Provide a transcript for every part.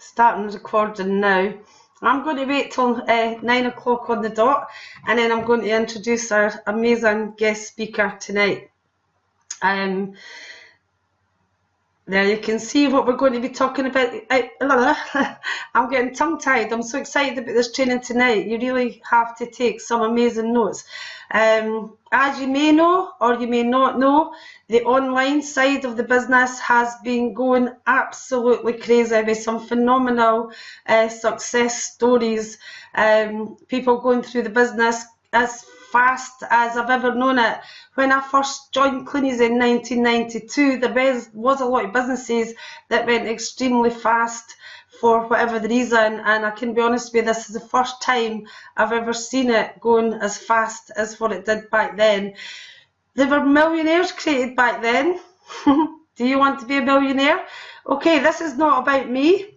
starting recording now. I'm going to wait till 9 o'clock on the dot, and then I'm going to introduce our amazing guest speaker tonight. There you can see what we're going to be talking about. I'm getting tongue-tied. I'm so excited about this training tonight. You really have to take some amazing notes. As you may know, or you may not know, the online side of the business has been going absolutely crazy with some phenomenal success stories. People going through the business as fast as I've ever known it. When I first joined Clunies in 1992, there was a lot of businesses that went extremely fast for whatever the reason, and I can be honest with you, this is the first time I've ever seen it going as fast as what it did back then. There were millionaires created back then. Do you want to be a millionaire? Okay, this is not about me.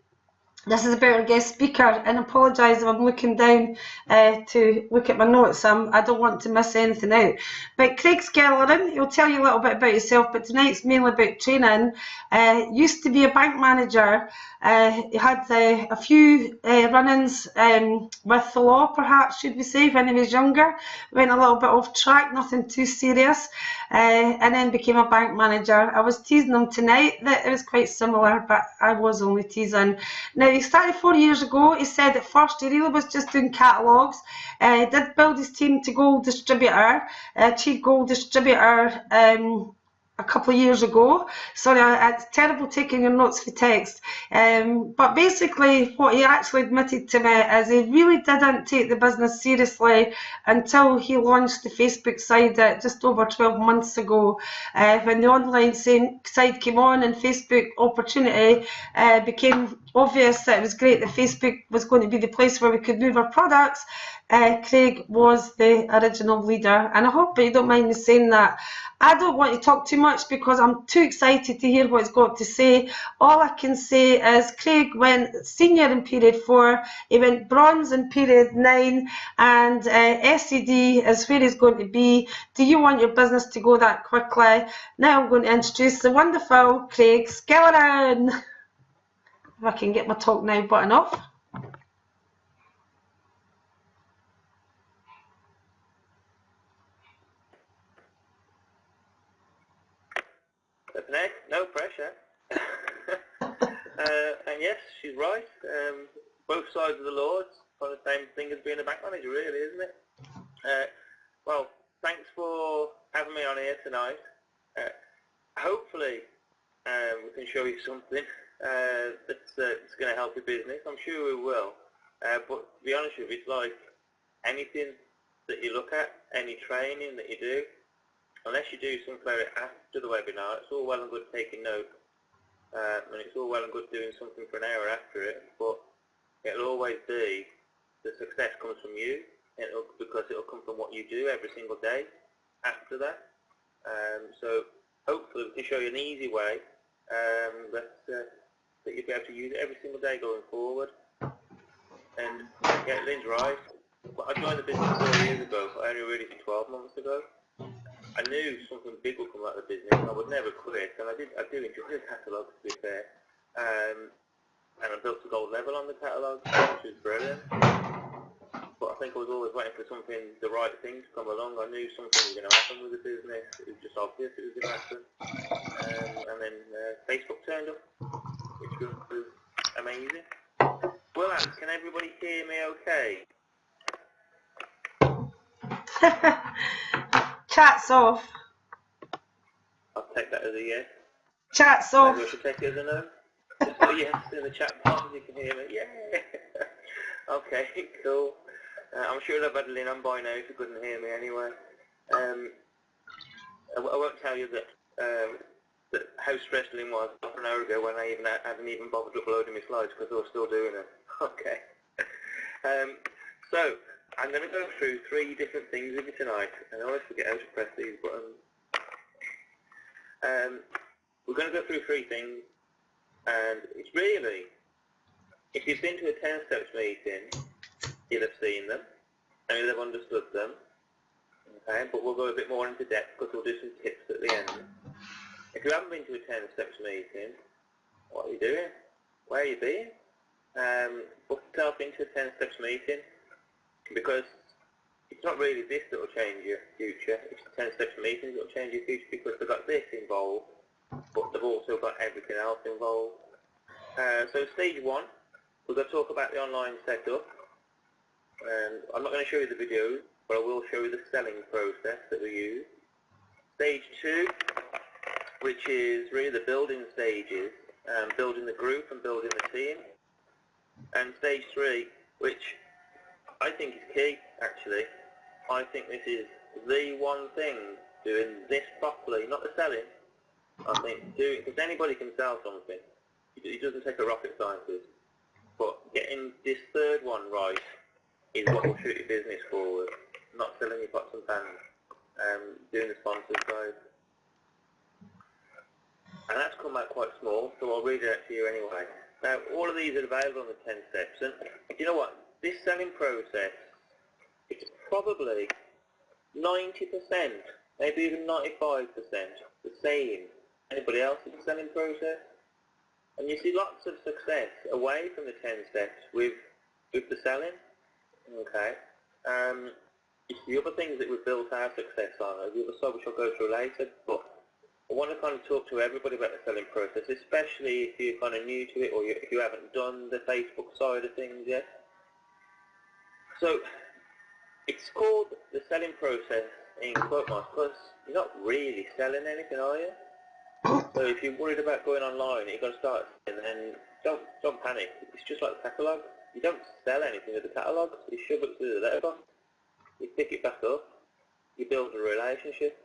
This is about our guest speaker, and I apologise if I'm looking down to look at my notes. I don't want to miss anything out. But Craig Skellern, he'll tell you a little bit about himself, but tonight's mainly about training. Used to be a bank manager. He had a few run-ins with the law, perhaps, should we say, when he was younger. Went a little bit off track, nothing too serious, and then became a bank manager. I was teasing him tonight that it was quite similar, but I was only teasing. Now, he started 4 years ago. He said at first he really was just doing catalogues. He did build his team to gold distributor, achieved gold distributor a couple of years ago. Sorry, it's terrible taking your notes for text. But basically what he actually admitted to me is he really didn't take the business seriously until he launched the Facebook side just over 12 months ago. When the online side came on and Facebook opportunity became obvious that it was great that Facebook was going to be the place where we could move our products, Craig was the original leader. And I hope you don't mind me saying that. I don't want to talk too much because I'm too excited to hear what he's got to say. All I can say is Craig went senior in period 4, he went bronze in period 9, and SED is where he's going to be. Do you want your business to go that quickly? Now I'm going to introduce the wonderful Craig Skellern. If I can get my talk now button off. No pressure. And yes, she's right. Both sides of the law, it's kind of the same thing as being a bank manager, really, isn't it? Well, thanks for having me on here tonight. Hopefully, we can show you something that's going to help your business. I'm sure we will. But to be honest with you, it's like anything that you look at, any training that you do, unless you do something after the webinar, it's all well and good taking notes, and it's all well and good doing something for an hour after it, but it'll always be the success comes from you, because it'll come from what you do every single day after that. So hopefully we can show you an easy way that you'll be able to use it every single day going forward. And yeah, Lynn's right. I joined the business 4 years ago, but only really 12 months ago. I knew something big would come out of the business, and I would never quit, and I do enjoy the catalogue, to be fair. And I built a gold level on the catalogue, which was brilliant. But I think I was always waiting for something, the right thing to come along. I knew something was going to happen with the business. It was just obvious it was going to happen. And then Facebook turned up, which was amazing. Well, can everybody hear me okay? Chat's off. I'll take that as a yes. Chat's off. Maybe I should take it as a no. Just put yes in the chat box, you can hear me. Yeah. Okay, cool. I'm sure I've had Lynn on by now if you couldn't hear me anyway. I won't tell you that how stressed Lynn was half an hour ago when I hadn't even bothered uploading my slides because I was still doing it. Okay. So I'm going to go through 3 different things with you tonight, and I always forget how to press these buttons. We're going to go through 3 things, and it's really, if you've been to a 10 steps meeting, you'll have seen them, and you'll have understood them, okay, but we'll go a bit more into depth because we'll do some tips at the end. If you haven't been to a 10 steps meeting, what are you doing? Where are you being? book yourself into a 10 steps meeting, because it's not really this that will change your future, it's the 10 steps meetings that will change your future, because they've got this involved, but they've also got everything else involved. So stage 1, we're going to talk about the online setup. I'm not going to show you the videos, but I will show you the selling process that we use. Stage 2, which is really the building stages, building the group and building the team. And stage 3, which I think is key, actually. I think this is the one thing, doing this properly, not the selling. I think doing, because anybody can sell something. It doesn't take a rocket scientist. But getting this third one right is what will shoot your business forward. Not selling your pots and pans, doing the sponsor side. And that's come out quite small, so I'll read it out to you anyway. Now, all of these are available on the 10 steps, and you know what? This selling process, it's probably 90%, maybe even 95% the same as anybody else's selling process. And you see lots of success away from the 10 steps with the selling, okay? It's the other things that we've built our success on, the other side which I'll go through later, but I want to kind of talk to everybody about the selling process, especially if you're kind of new to it, or if you haven't done the Facebook side of things yet. So it's called the selling process in quote marks because you're not really selling anything, are you? So if you're worried about going online, you've got to start, and then don't panic. It's just like the catalogue. You don't sell anything with the catalogue. You shove it to the letterbox, you pick it back up, you build a relationship.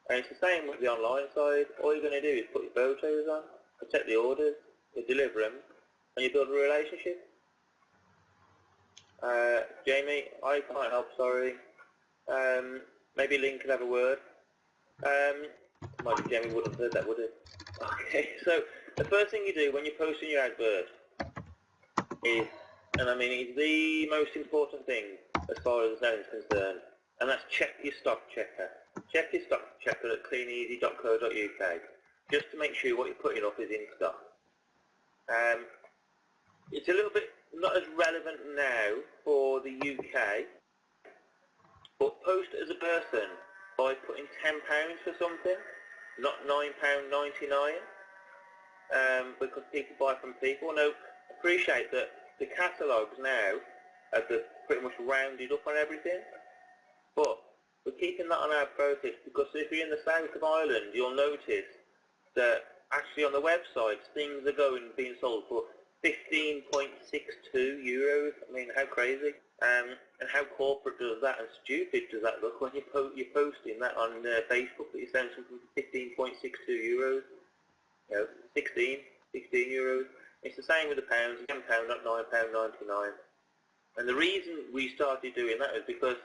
And it's the same with the online side. All you're going to do is put your photos on, you take the orders, you deliver them, and you build a relationship. Jamie, I can't help, sorry. Maybe Lynn could have a word. Mind you, Jamie wouldn't have heard that, would he? Okay, so the first thing you do when you're posting your advert is, and I mean it's the most important thing as far as the selling is concerned, and that's check your stock checker. Check your stock checker at cleaneasy.co.uk just to make sure what you're putting up is in stock. It's a little bit not as relevant now for the UK, but post as a person by putting £10 for something, not £9.99, because people buy from people. Now, appreciate that the catalogues now are pretty much rounded up on everything, but we're keeping that on our process because if you're in the south of Ireland, you'll notice that actually on the websites things are being sold for €15.62. I mean, how crazy? And how corporate does that and stupid does that look when you're posting that on Facebook that you're selling something for €15.62? You know, 16 euros. It's the same with the pounds, £10, not £9.99. And the reason we started doing that is because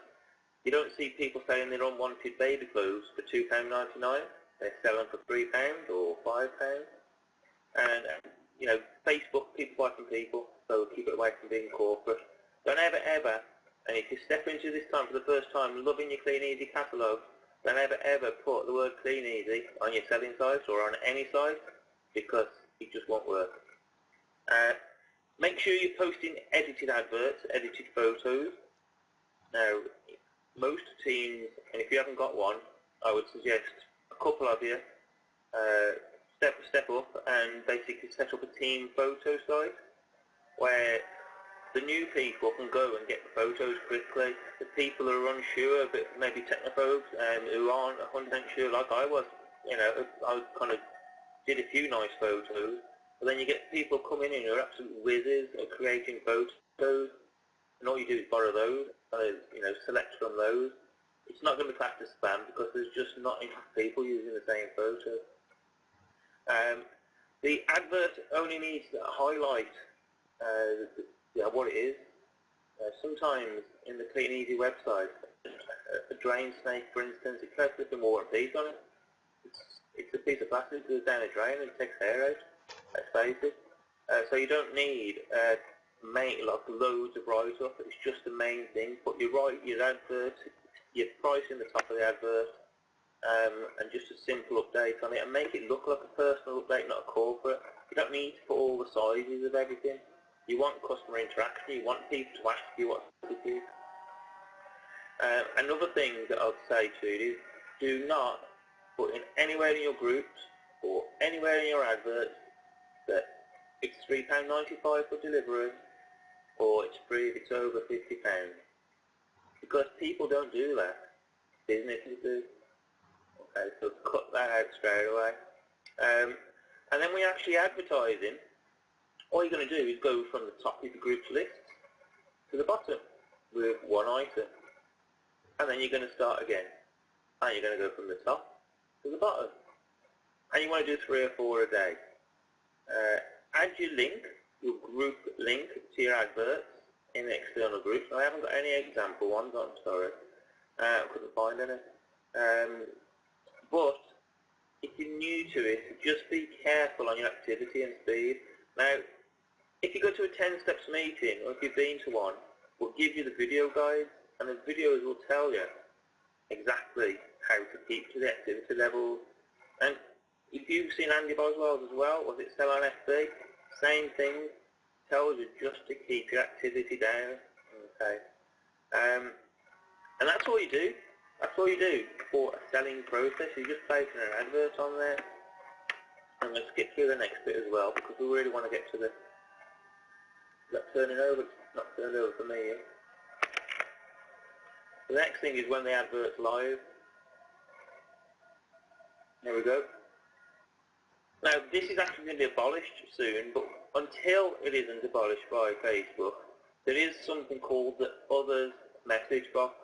you don't see people selling their unwanted baby clothes for £2.99. They sell them for £3 or £5. And you know, Facebook, people buy from people, so keep it away from being corporate. Don't ever, and if you step into this time for the first time loving your Clean Easy catalogue, don't ever put the word Clean Easy on your selling site or on any site, because it just won't work. Make sure you're posting edited adverts, edited photos. Now, most teams, and if you haven't got one, I would suggest a couple of you step up and basically set up a team photo site where the new people can go and get the photos quickly. The people who are unsure, but maybe technophobes, who aren't 100% sure like I was, you know, I kind of did a few nice photos, but then you get people coming in who are absolute whizzes at creating photos, and all you do is borrow those, you know, select from those. It's not going to be classed as spam because there's just not enough people using the same photo. The advert only needs to highlight what it is. Sometimes in the Clean Easy website, a drain snake, for instance, it has flipping War and Peace on it. It's a piece of plastic that goes down a drain and it takes air out. Let's face it. So you don't need like loads of write-up. It's just the main thing. Put your advert, your price in the top of the advert, and just a simple update on it, and make it look like a personal update, not a corporate. You don't need to put all the sizes of everything. You want customer interaction. You want people to ask you what to do. Another thing that I'd say to you is do not put in anywhere in your groups or anywhere in your adverts that it's £3.95 for delivery or it's free if it's over £50. Because people don't do that. Businesses do. Okay, so cut that out straight away. And then when you're actually advertising, all you're going to do is go from the top of the group's list to the bottom with one item. And then you're going to start again. And you're going to go from the top to the bottom. And you want to do 3 or 4 a day. Add your link, your group link to your adverts in the external groups. I haven't got any example ones, I'm sorry. I couldn't find any. But if you're new to it, just be careful on your activity and speed. Now, if you go to a 10 steps meeting, or if you've been to one, we'll give you the video guide, and the videos will tell you exactly how to keep to the activity level. And if you've seen Andy Boswell's as well, was it Skellern FB? Same thing, tells you just to keep your activity down. Okay. And that's all you do. That's all you do for a selling process. You're just placing an advert on there. I'm going to skip through the next bit as well because we really want to get to the... Is that turning over? It's not turned over for me yet. The next thing is when the advert's live. There we go. Now this is actually going to be abolished soon, but until it isn't abolished by Facebook, there is something called the Others message box.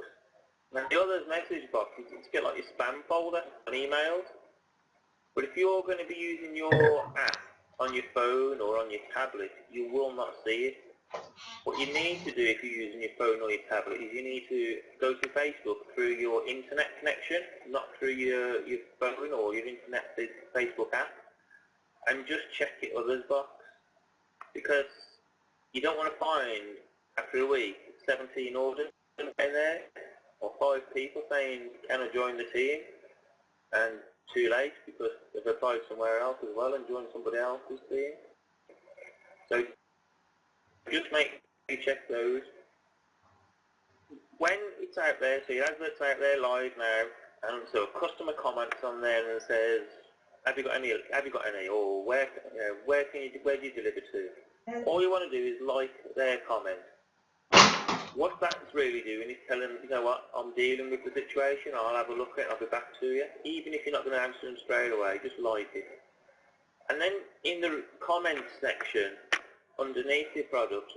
Now the Others message box is to get like your spam folder on emails, but if you're going to be using your app on your phone or on your tablet, you will not see it. What you need to do if you're using your phone or your tablet is you need to go to Facebook through your internet connection, not through your phone or your internet Facebook app, and just check your Others box, because you don't want to find after a week 17 orders in there or 5 people saying can I join the team, and too late because they've applied somewhere else as well and joined somebody else's team. So just make sure you check those. When it's out there, so your advert's out there live now, and so a customer comments on there and says, have you got any, or where do you deliver to? All you want to do is like their comment. What that's really doing is telling them, you know what, I'm dealing with the situation, I'll have a look at it, I'll be back to you. Even if you're not going to answer them straight away, just like it. And then in the comments section, underneath your product,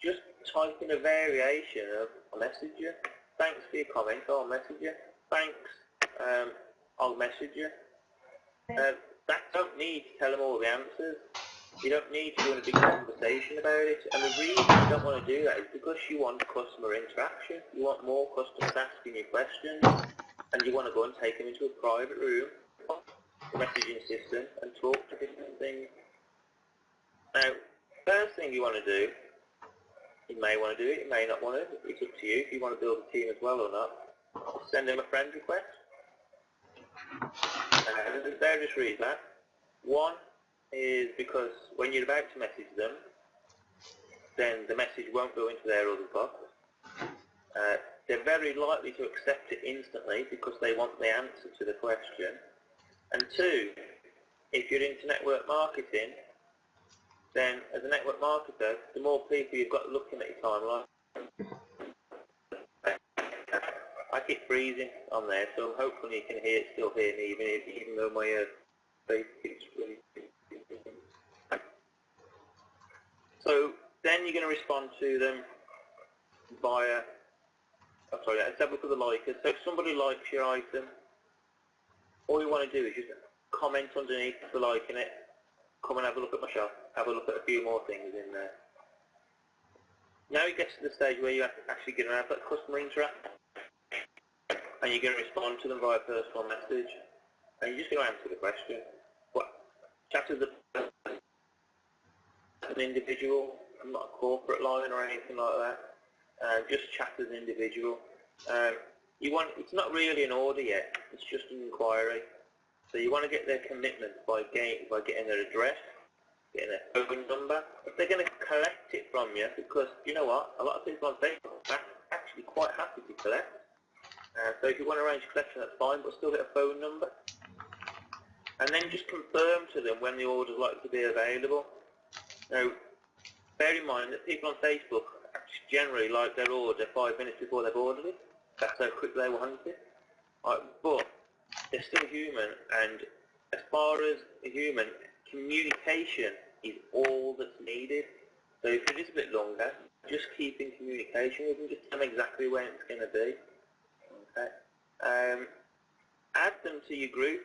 just type in a variation of, I'll message you, thanks for your comment, I'll message you, thanks, I'll message you. That don't need to tell them all the answers. You don't need to do a big conversation about it. And the reason you don't want to do that is because you want customer interaction. You want more customers asking you questions, and you want to go and take them into a private room, the messaging system, and talk to different things. Now, first thing you want to do, you may want to do it, you may not want to. It's up to you if you want to build a team as well or not. Send them a friend request. There just read that. One is because when you're about to message them, then the message won't go into their other box. They're very likely to accept it instantly because they want the answer to the question. And 2, if you're into network marketing, then as a network marketer, the more people you've got looking at your timeline. I keep freezing on there, so hopefully you can still hear me, even though my face keeps freezing. So then you're going to respond to them via, let's have a look at the likers. So if somebody likes your item, all you want to do is just comment underneath for liking it, come and have a look at my shop, have a look at a few more things in there. Now it gets to the stage where you're actually going to have that customer interact, and you're going to respond to them via personal message, and you're just going to answer the question. Chat as an individual, not a corporate line or anything like that. Just chat as an individual. It's not really an order yet, it's just an inquiry. So you want to get their commitment by getting their address, getting a phone number. If they're going to collect it from you, because you know what, a lot of people on Facebook are actually quite happy to collect. So if you want to arrange collection, that's fine, but still get a phone number. And then just confirm to them when the order is likely to be available. Now, bear in mind that people on Facebook actually generally like their order 5 minutes before they've ordered it. That's how quick they want it. But they're still human, and as far as a human, communication is all that's needed. So if it is a bit longer, just keep in communication with them, just tell them exactly when it's going to be. Okay. Add them to your group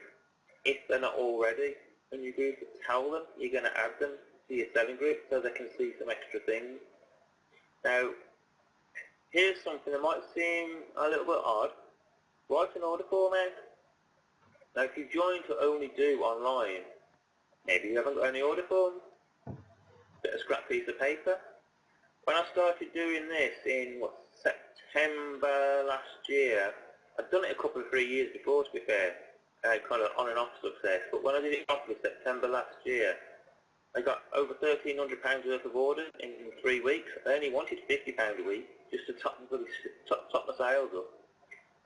if they're not already in your group. Tell them you're going to add them to your selling group so they can see some extra things. Now, here's something that might seem a little bit odd. Write an order form out. Now, if you've joined to only do online, maybe you haven't got any order forms. Get a scrap piece of paper. When I started doing this in September last year, I'd done it a couple of 3 years before, to be fair, kind of on and off success. But when I did it properly, September last year, I got over £1,300 worth of orders in 3 weeks. I only wanted £50 a week just to top my sales up.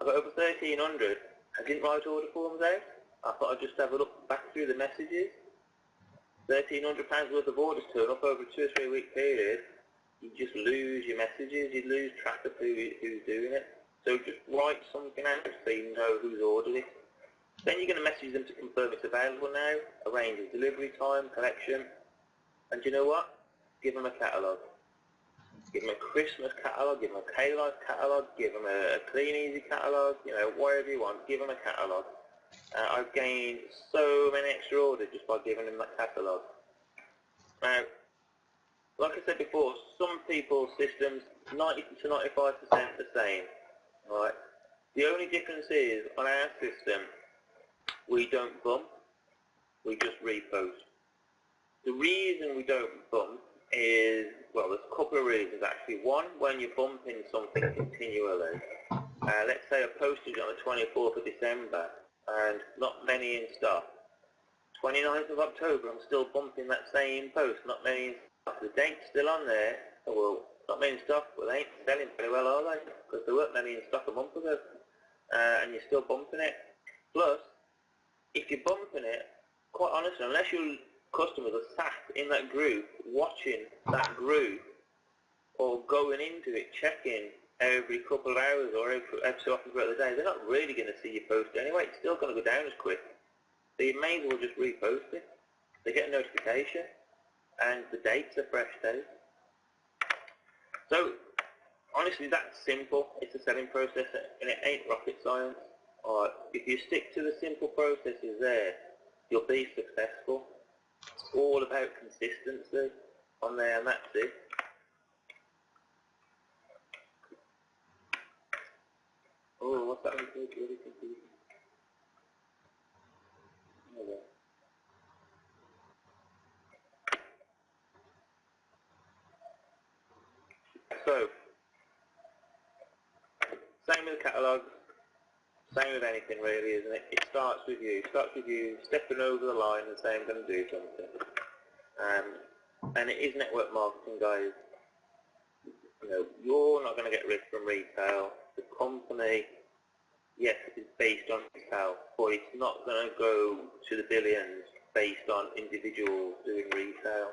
I got over 1,300. I didn't write order forms out. I thought I'd just have a look back through the messages. £1,300 worth of orders turn up over a 2 or 3 week period. You just lose your messages. You lose track of who's doing it. So just write something out so you know who's ordered it. Then you're going to message them to confirm it's available now, arrange a delivery time, collection, and you know what? Give them a catalogue. Give them a Christmas catalogue, give them a K-Life catalogue, give them a Clean Easy catalogue, you know, whatever you want, give them a catalogue. I've gained so many extra orders just by giving them that catalogue. Now, like I said before, some people's systems, 90 to 95% the same. Right? The only difference is, on our system, we don't bump, we just repost. The reason we don't bump is, well, there's a couple of reasons actually. One, when you're bumping something continually, let's say I posted on the 24th of December and not many in stock. 29th of October, I'm still bumping that same post, not many in stock. The date's still on there, well, not many in stock, but they ain't selling very well, are they? Because there weren't many in stock a month ago, and you're still bumping it. Plus, if you're bumping it, quite honestly, unless your customers are sat in that group, watching that group, or going into it, checking every couple of hours or every so often throughout the day, they're not really going to see your post anyway. It's still going to go down as quick. So you may as well just repost it. They get a notification, and the date's a fresh date. So, honestly, that's simple. It's a selling process, and it ain't rocket science. If you stick to the simple processes there, you'll be successful. It's all about consistency on there, and that's it. Oh, what's that one? It's really confusing. Oh, yeah. So, same with the catalogue, same with anything really, isn't it? It starts with you. It starts with you stepping over the line and saying, I'm going to do something. And it is network marketing, guys. You know, you're not going to get rich from retail. The company, yes, is based on retail, but it's not going to go to the billions based on individuals doing retail.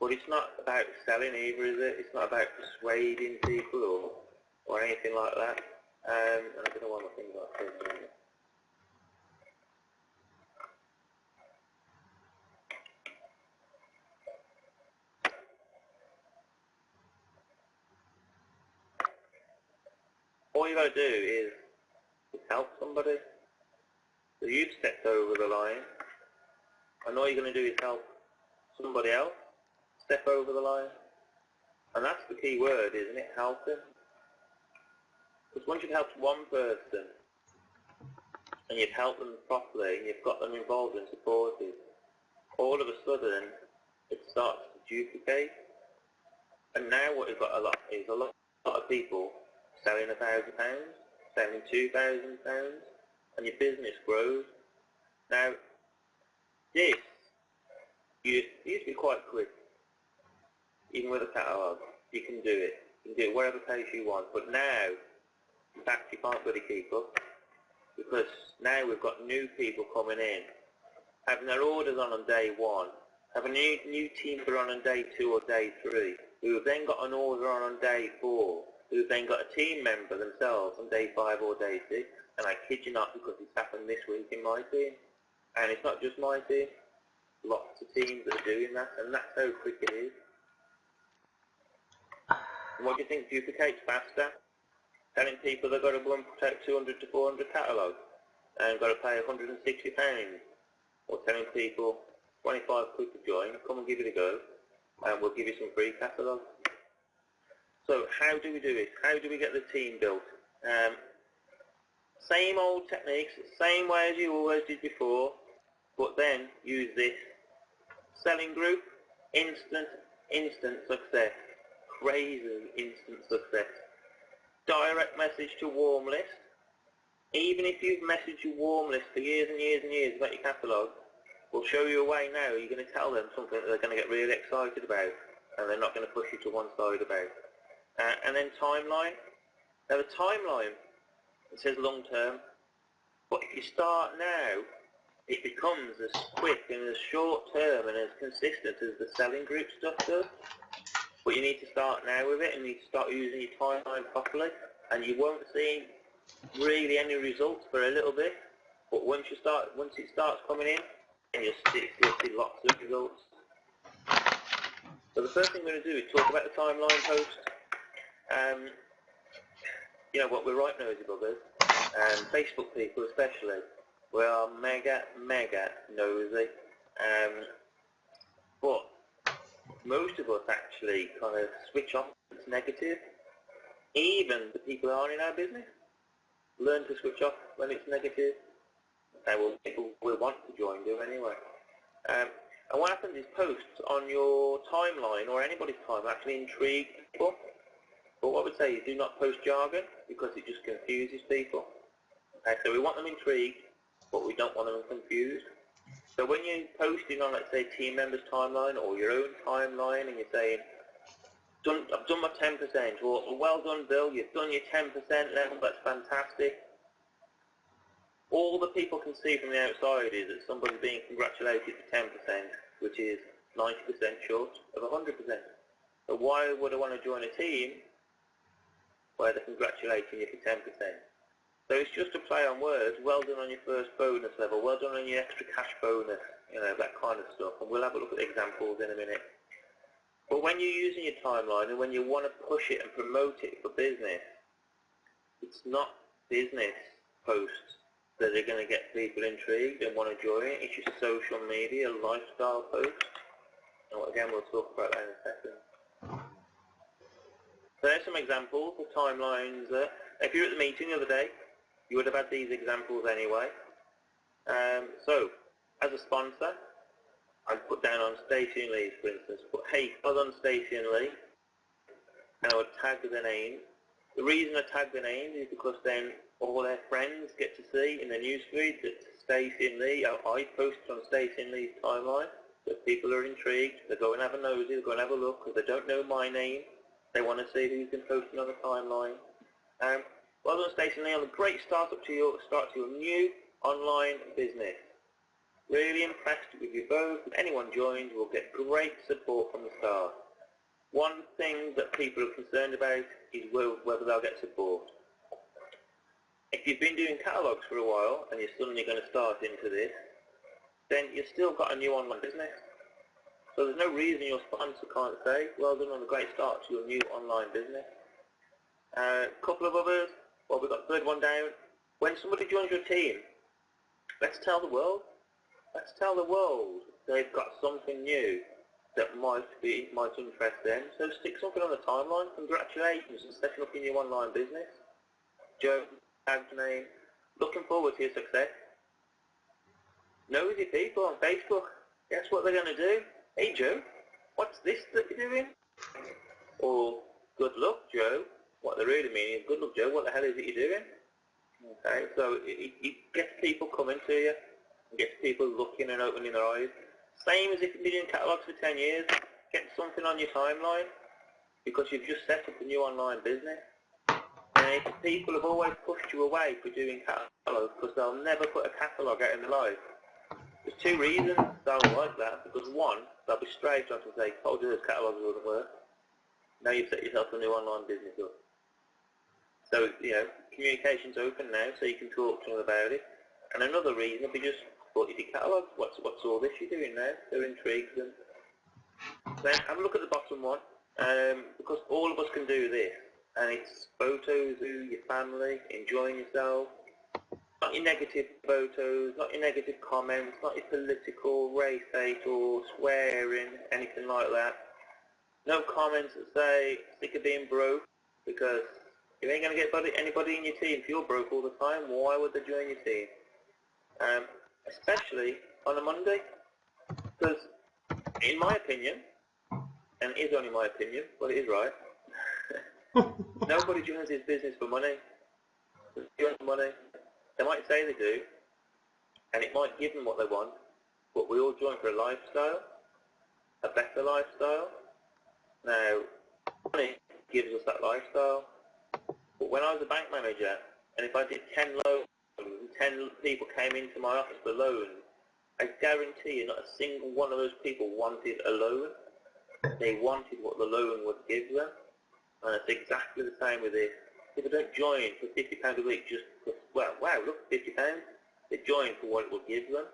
But it's not about selling either, is it? It's not about persuading people or anything like that. And I don't know why my thing's not saying. All you got to do is help somebody. So you've stepped over the line, and all you're going to do is help somebody else step over the line. And that's the key word, isn't it? Helping. Because once you've helped one person, and you've helped them properly, and you've got them involved and supported, all of a sudden, it starts to duplicate. And now what you've got a lot is a lot of people selling £1,000, selling £2,000, and your business grows. Now, this You used to be quite quick. Even with a catalogue, you can do it. You can do it wherever pace you want. But now, in fact, you can't really keep up, because now we've got new people coming in, having their orders on day one, having a new team member on day 2 or day 3, who have then got an order on day 4, who have then got a team member themselves on day 5 or day 6. And I kid you not, because it's happened this week in my team. And it's not just my team. Lots of teams that are doing that, and that's how quick it is. And what do you think duplicates faster? Telling people they've got to go and put out 200 to 400 catalogues and got to pay £160, or telling people 25 quid to join, come and give it a go, and we'll give you some free catalogues. So how do we do it? How do we get the team built? Same old techniques, same way as you always did before, but then use this. Selling group, instant success. Crazy instant success. Direct message to warm list. Even if you've messaged your warm list for years and years and years about your catalogue, we'll show you a way now. You're going to tell them something that they're going to get really excited about, and they're not going to push you to one side about. And then timeline. Now the timeline, it says long term, but if you start now, it becomes as quick and as short term and as consistent as the selling group stuff does. But you need to start now with it, and you need to start using your timeline properly, and you won't see really any results for a little bit, but once it starts coming in, and you'll see lots of results. So the first thing we're going to do is talk about the timeline post. You know what, we're right nosy buggers, and Facebook people especially, we are mega nosy, but most of us actually kind of switch off when it's negative. Even the people who aren't in our business learn to switch off when it's negative. Okay, well, people will want to join do anyway. And what happens is posts on your timeline or anybody's timeline actually intrigue people. But what I would say is do not post jargon, because it just confuses people. Okay, so we want them intrigued, but we don't want them confused. So when you're posting on, let's say, team members' timeline or your own timeline, and you're saying, I've done my 10%, or well done, Bill, you've done your 10% level, that's fantastic. All the people can see from the outside is that somebody's being congratulated for 10%, which is 90% short of 100%. So why would I want to join a team where they're congratulating you for 10%? So it's just a play on words. Well done on your first bonus level. Well done on your extra cash bonus. You know, that kind of stuff. And we'll have a look at examples in a minute. But when you're using your timeline and when you want to push it and promote it for business, it's not business posts that are going to get people intrigued and want to join it. It's your social media lifestyle posts. And again, we'll talk about that in a second. So there's some examples of timelines. If you were at the meeting the other day, you would have had these examples anyway. So, as a sponsor, I'd put down on Stacey and Lee's, for instance, put, hey, well done Stacey and Lee, and I would tag their name. The reason I tag their names is because then all their friends get to see in their newsfeed that Stacey and Lee, I posted on Stacey and Lee's timeline, that people are intrigued, they go and have a nosy, they go and have a look, because they don't know my name, they want to see who's been posting on the timeline. Well done Stacey and Lee on a great start to your new online business. Really impressed with you both. If anyone joins, will get great support from the start. One thing that people are concerned about is whether they'll get support. If you've been doing catalogues for a while and you're suddenly going to start into this, then you've still got a new online business. So there's no reason your sponsor can't say, well done on a great start to your new online business. A couple of others, well, we've got the third one down. When somebody joins your team, let's tell the world. Let's tell the world they've got something new that might interest them. So stick something on the timeline. Congratulations on setting up your new online business. Joe, tag's name. Looking forward to your success. Nosy people on Facebook, guess what they're going to do? Hey Joe, what's this that you're doing? Or good luck Joe. What they really mean is, good luck Joe, what the hell is it you're doing? Okay, so it gets people coming to you, it gets people looking and opening their eyes. Same as if you've been doing catalogues for 10 years, get something on your timeline because you've just set up a new online business. And if people have always pushed you away for doing catalogues because they'll never put a catalogue out in their life, there's two reasons they'll like that. Because one, they'll be straight on to say, told you those catalogues wouldn't work. Now you've set yourself a new online business up. So, you know, communication's open now, so you can talk to them about it. And another reason will be just, what you do catalogues? What's all this you're doing now? They're intrigued. And then have a look at the bottom one, because all of us can do this. And it's photos of your family, enjoying yourself. Not your negative photos, not your negative comments, not your political, race hate or swearing, anything like that. No comments that say, sick of being broke, because you ain't going to get anybody in your team. If you're broke all the time, why would they join your team? Especially on a Monday, because in my opinion, and it is only my opinion, but it is right, nobody joins this business for money. They join for money. They might say they do, and it might give them what they want, but we all join for a lifestyle, a better lifestyle. Now, money gives us that lifestyle, but when I was a bank manager, and if I did 10 loans, 10 people came into my office for loans, I guarantee you not a single one of those people wanted a loan. They wanted what the loan would give them, and it's exactly the same with this. People don't join for £50 a week just for, well, wow, look, £50. They join for what it will give them.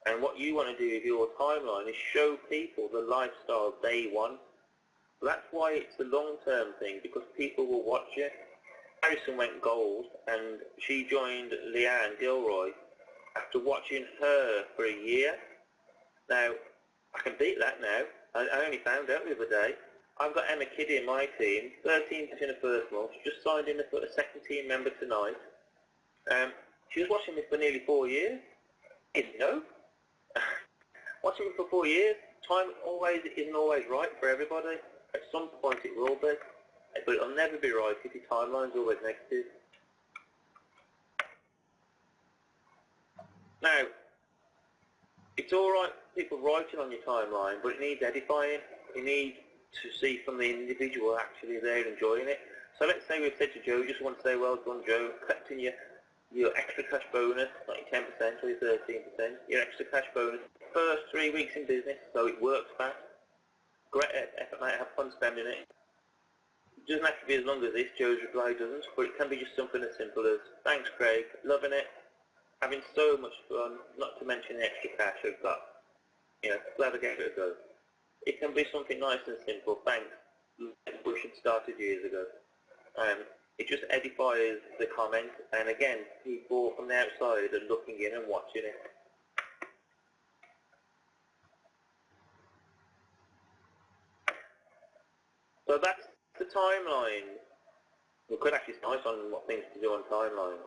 And what you want to do with your timeline is show people the lifestyle they want. So that's why it's a long-term thing, because people will watch it. Harrison went gold, and she joined Leanne Gilroy after watching her for a year. Now, I can beat that now. I only found out the other day. I've got Emma Kiddie in my team, 13th in the first month. She just signed in as a second team member tonight. She was watching me for nearly 4 years. Didn't know. Watching me for 4 years, time isn't always right for everybody. At some point it will be, but it'll never be right if your timeline's always negative. Now, it's alright people writing on your timeline, but it needs edifying. You need to see from the individual actually there enjoying it. So let's say we've said to Joe, just want to say, well done Joe, collecting your extra cash bonus, not your 10% or your 13%, your extra cash bonus, first 3 weeks in business, so it works fast. Great effort, mate, have fun spending it. It doesn't have to be as long as this, Joe's reply doesn't, but it can be just something as simple as, thanks Craig, loving it, having so much fun, not to mention the extra cash I've got. You know, glad I gave it a go. It can be something nice and simple, thanks, we should started years ago. It just edifies the comment, and again, people from the outside are looking in and watching it. So that's the timeline. We could actually nice on what things to do on timeline.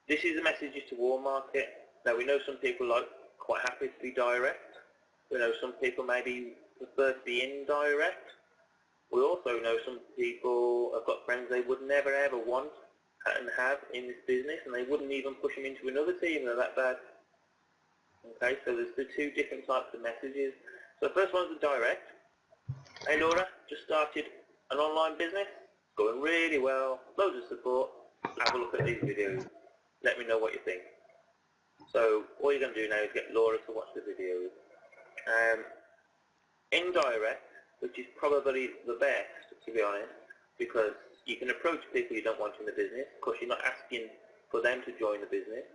This is a message to warm market. Now we know some people like quite happy to be direct. We know some people maybe prefer to be indirect. We also know some people have got friends they would never ever want and have in this business, and they wouldn't even push them into another team. They're that bad. Okay, so there's the two different types of messages. So the first one's the direct. Hey Laura, just started an online business, going really well, loads of support, have a look at these videos, let me know what you think. So all you're going to do now is get Laura to watch the videos. Indirect, which is probably the best to be honest, because you can approach people you don't want in the business, of course you're not asking for them to join the business.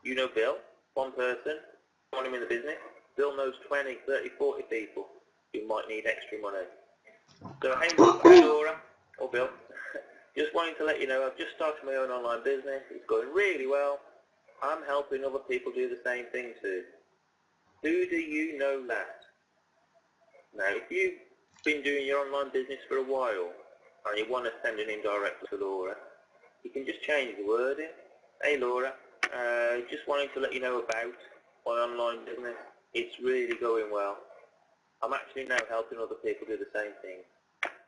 You know Bill, one person, want him in the business. Bill knows 20, 30, 40 people who might need extra money. So hey Laura, or Bill, just wanting to let you know I've just started my own online business, it's going really well, I'm helping other people do the same thing too. Who do you know that? Now if you've been doing your online business for a while and you want to send an indirect to Laura, you can just change the wording. Hey Laura, just wanting to let you know about my online business, it's really going well. I'm actually now helping other people do the same thing.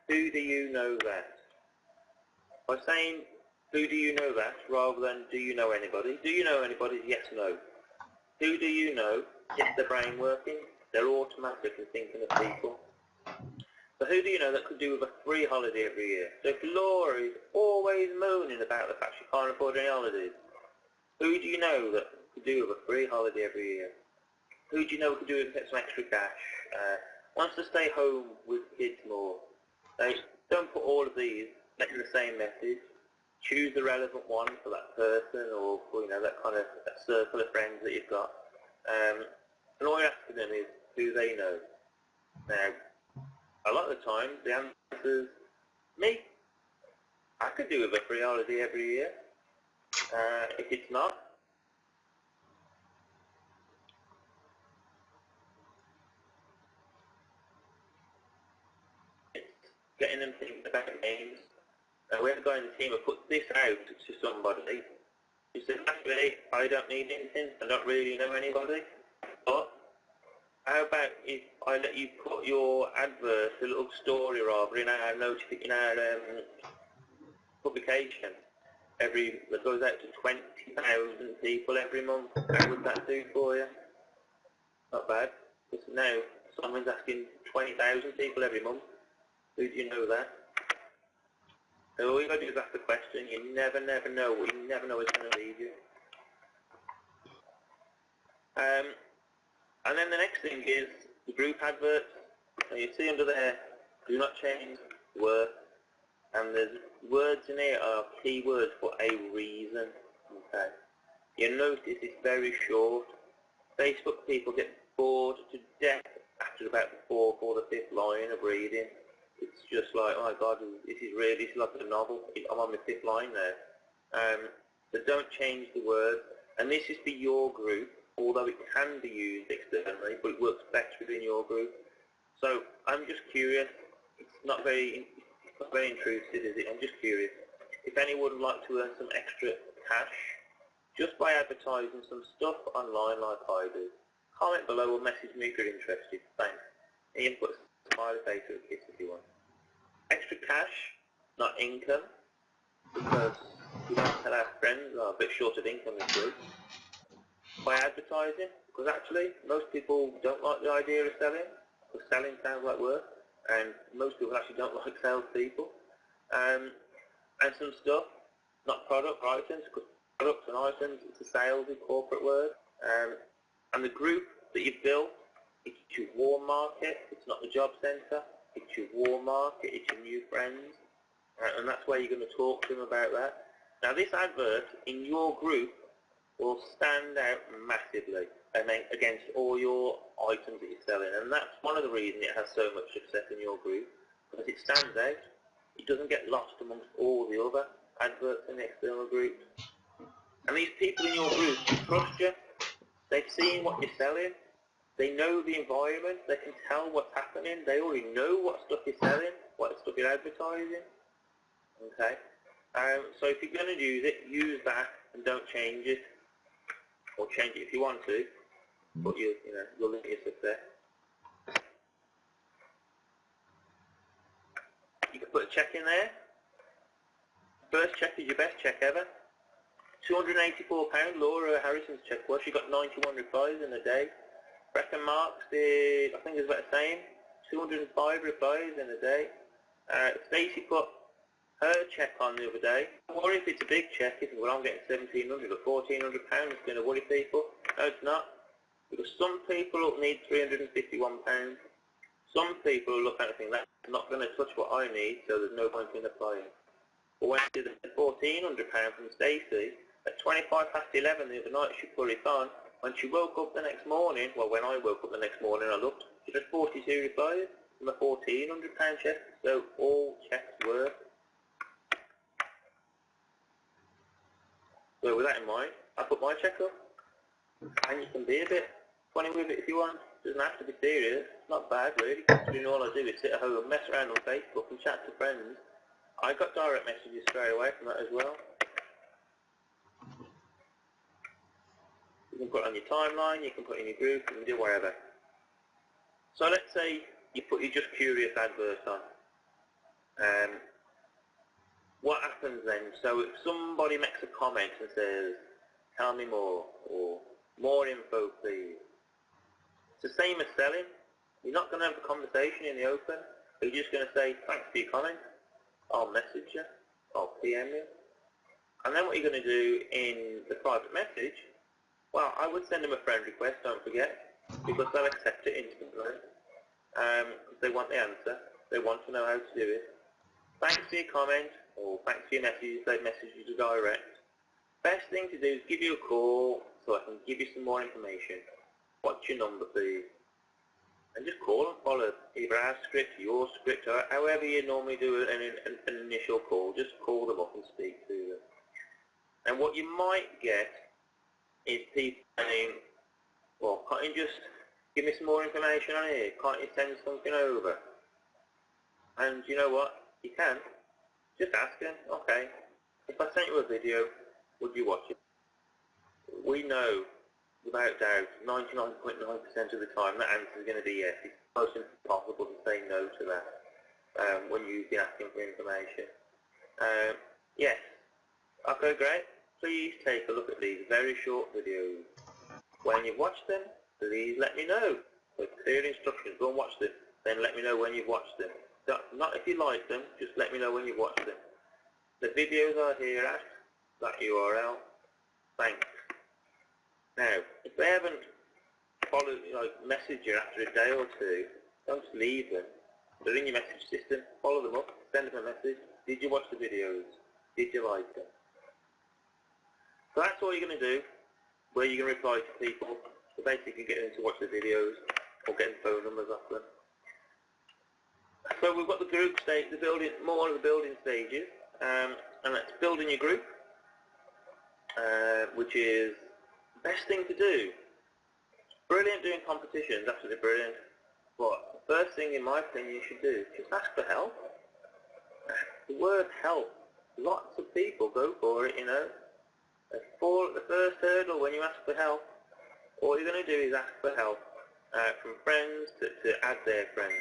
Who do you know that? By saying, who do you know that, rather than do you know anybody? Do you know anybody? Yes, no. Who do you know gets their brain working, they're automatically thinking of people. So who do you know that could do with a free holiday every year? So if Laura is always moaning about the fact she can't afford any holidays, who do you know that could do with a free holiday every year? Who do you know could do with some extra cash? Wants to stay home with kids more? So don't put all of these in the same message. Choose the relevant one for that person, or for, that kind of that circle of friends that you've got. And all you're asking them is, do they know? Now, a lot of the time, the answer is me. I could do with a free holiday every year. If it's not, it's getting them thinking about games. We have a guy in the team who put this out to somebody. He said, actually, I don't need anything. I don't really know anybody. But how about if I let you put your advert, a little story rather, in our publication that goes out to 20,000 people every month? How would that do for you? Not bad. Because now someone's asking 20,000 people every month. Who do you know that? So all you got to do is ask the question. You never know. You never know what's going to lead you. And then the next thing is the group adverts. Now you see under there, do not change word. And there's words in here are keywords for a reason. Okay. You notice it's very short. Facebook people get bored to death after about the 4th or the 5th line of reading. It's just like, oh my God, this is like a novel. I'm on the 5th line now. So don't change the word. And this is for your group, although it can be used externally, but it works better within your group. So I'm just curious. It's not very intrusive, is it? I'm just curious. If anyone would like to earn some extra cash, just by advertising some stuff online like I do, comment below or message me if you're interested. Thanks. And you can put a smiley face or a kiss if you want. Extra cash, not income, because we don't tell our friends are a bit short of income this week. By advertising, because actually most people don't like the idea of selling, because selling sounds like work, and most people actually don't like salespeople. And some stuff, not product, items, because products and items, it's a salesy corporate word. And the group that you've built, it's your warm market, it's not the job centre, it's your warm market, it's your new friends, and that's where you're going to talk to them about that. Now this advert in your group will stand out massively against all your items that you're selling, and that's one of the reasons it has so much success in your group, because it stands out. It doesn't get lost amongst all the other adverts in the external groups. And these people in your group trust you. They've seen what you're selling. They know the environment. They can tell what's happening. They already know what stuff you're selling, what stuff you're advertising. Okay. So if you're going to use it, use that and don't change it, or change it if you want to, but you'll limit your success. You can put a check in there. First check is your best check ever. £284, Laura Harrison's check was. She got 91 replies in a day. Brecon Marks did, I think it was about the same, 205 replies in a day. Stacey put her check on the other day. Don't worry if it's a big check, if well, I'm getting £1,700 or £1,400, it's going to worry people. No, it's not. Because some people need £351. Some people look at it and think, that's not going to touch what I need, so there's no point in applying. But when she did £1,400 from Stacey, at 11:25 the other night she put it on. When she woke up the next morning, well, when I woke up the next morning I looked, she had 42 replies from a £1,400 check, so all checks work. So with that in mind, I put my check up, and you can be a bit funny with it if you want. It doesn't have to be serious. It's not bad really, considering all I do is sit at home and mess around on Facebook and chat to friends. I got direct messages straight away from that as well. You can put it on your timeline, you can put it in your group, you can do whatever. So let's say you put your Just Curious advert on. What happens then? So if somebody makes a comment and says, tell me more, or more info please, It's the same as selling. You're not going to have a conversation in the open. You're just going to say, thanks for your comment. I'll message you. I'll PM you. And then what you're going to do in the private message, well, I would send them a friend request, don't forget, because they'll accept it instantly. They want the answer. They want to know how to do it. Thanks for your comment, or thanks for your message. They message you to direct. Best thing to do is give you a call so I can give you some more information. What's your number, please? And just call and follow either our script, your script, or however you normally do an initial call. Just call them up and speak to them. And what you might get is people saying, well, can't you just give me some more information on here? Can't you send something over? And you know what? You can. Just ask them, okay, if I sent you a video, would you watch it? We know, without doubt, 99.9% of the time that answer is going to be yes. It's almost impossible to say no to that when you've been asking for information. Yes. Okay, great. Please take a look at these very short videos. When you've watched them, please let me know. With clear instructions, go and watch them. Then let me know when you've watched them. Not if you like them, just let me know when you've watched them. The videos are here at that URL. Thanks. Now, if they haven't followed, messaged you after a day or two, don't just leave them. They're in your message system. Follow them up. Send them a message. Did you watch the videos? Did you like them? So that's all you're going to do, where you're going to reply to people. So basically get them to watch the videos or getting phone numbers off them. So we've got the group stage, more of the building stages, and that's building your group, which is the best thing to do. Brilliant doing competitions, absolutely brilliant. But the first thing, in my opinion, you should do is just ask for help. The word help, lots of people go for it, you know. They fall at the first hurdle when you ask for help. All you're going to do is ask for help from friends to add their friends.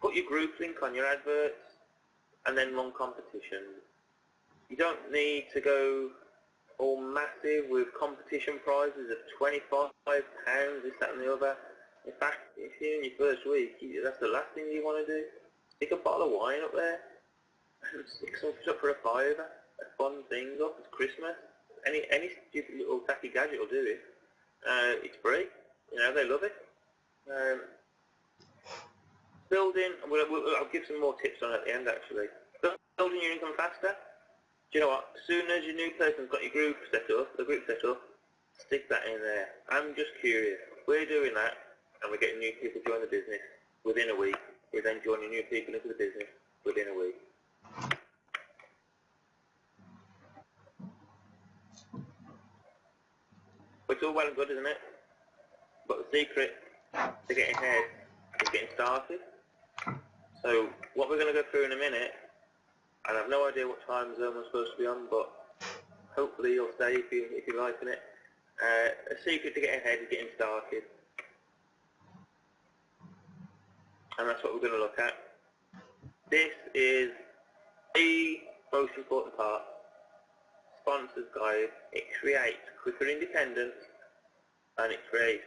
Put your group link on your adverts and then run competitions. You don't need to go all massive with competition prizes of £25, this, that and the other. In fact, if you're in your first week, that's the last thing you want to do. Stick a bottle of wine up there and stick something up for a fiver. A fun thing up, it's Christmas. Any stupid little tacky gadget will do it. It's free, you know, they love it. Building, I'll give some more tips on it at the end actually. Building your income faster. Do you know what? As soon as your new person's got your group set up, stick that in there. I'm just curious. We're doing that, and we're getting new people to join the business within a week. We're then joining new people into the business within a week. But it's all well and good, isn't it? But the secret to getting ahead is getting started. So what we're going to go through in a minute, and I've no idea what time zone we're supposed to be on, but hopefully you'll stay if you're liking it. A secret to getting ahead is getting started. And that's what we're going to look at. This is the most important part. Sponsor's guide. It creates quicker independence and it creates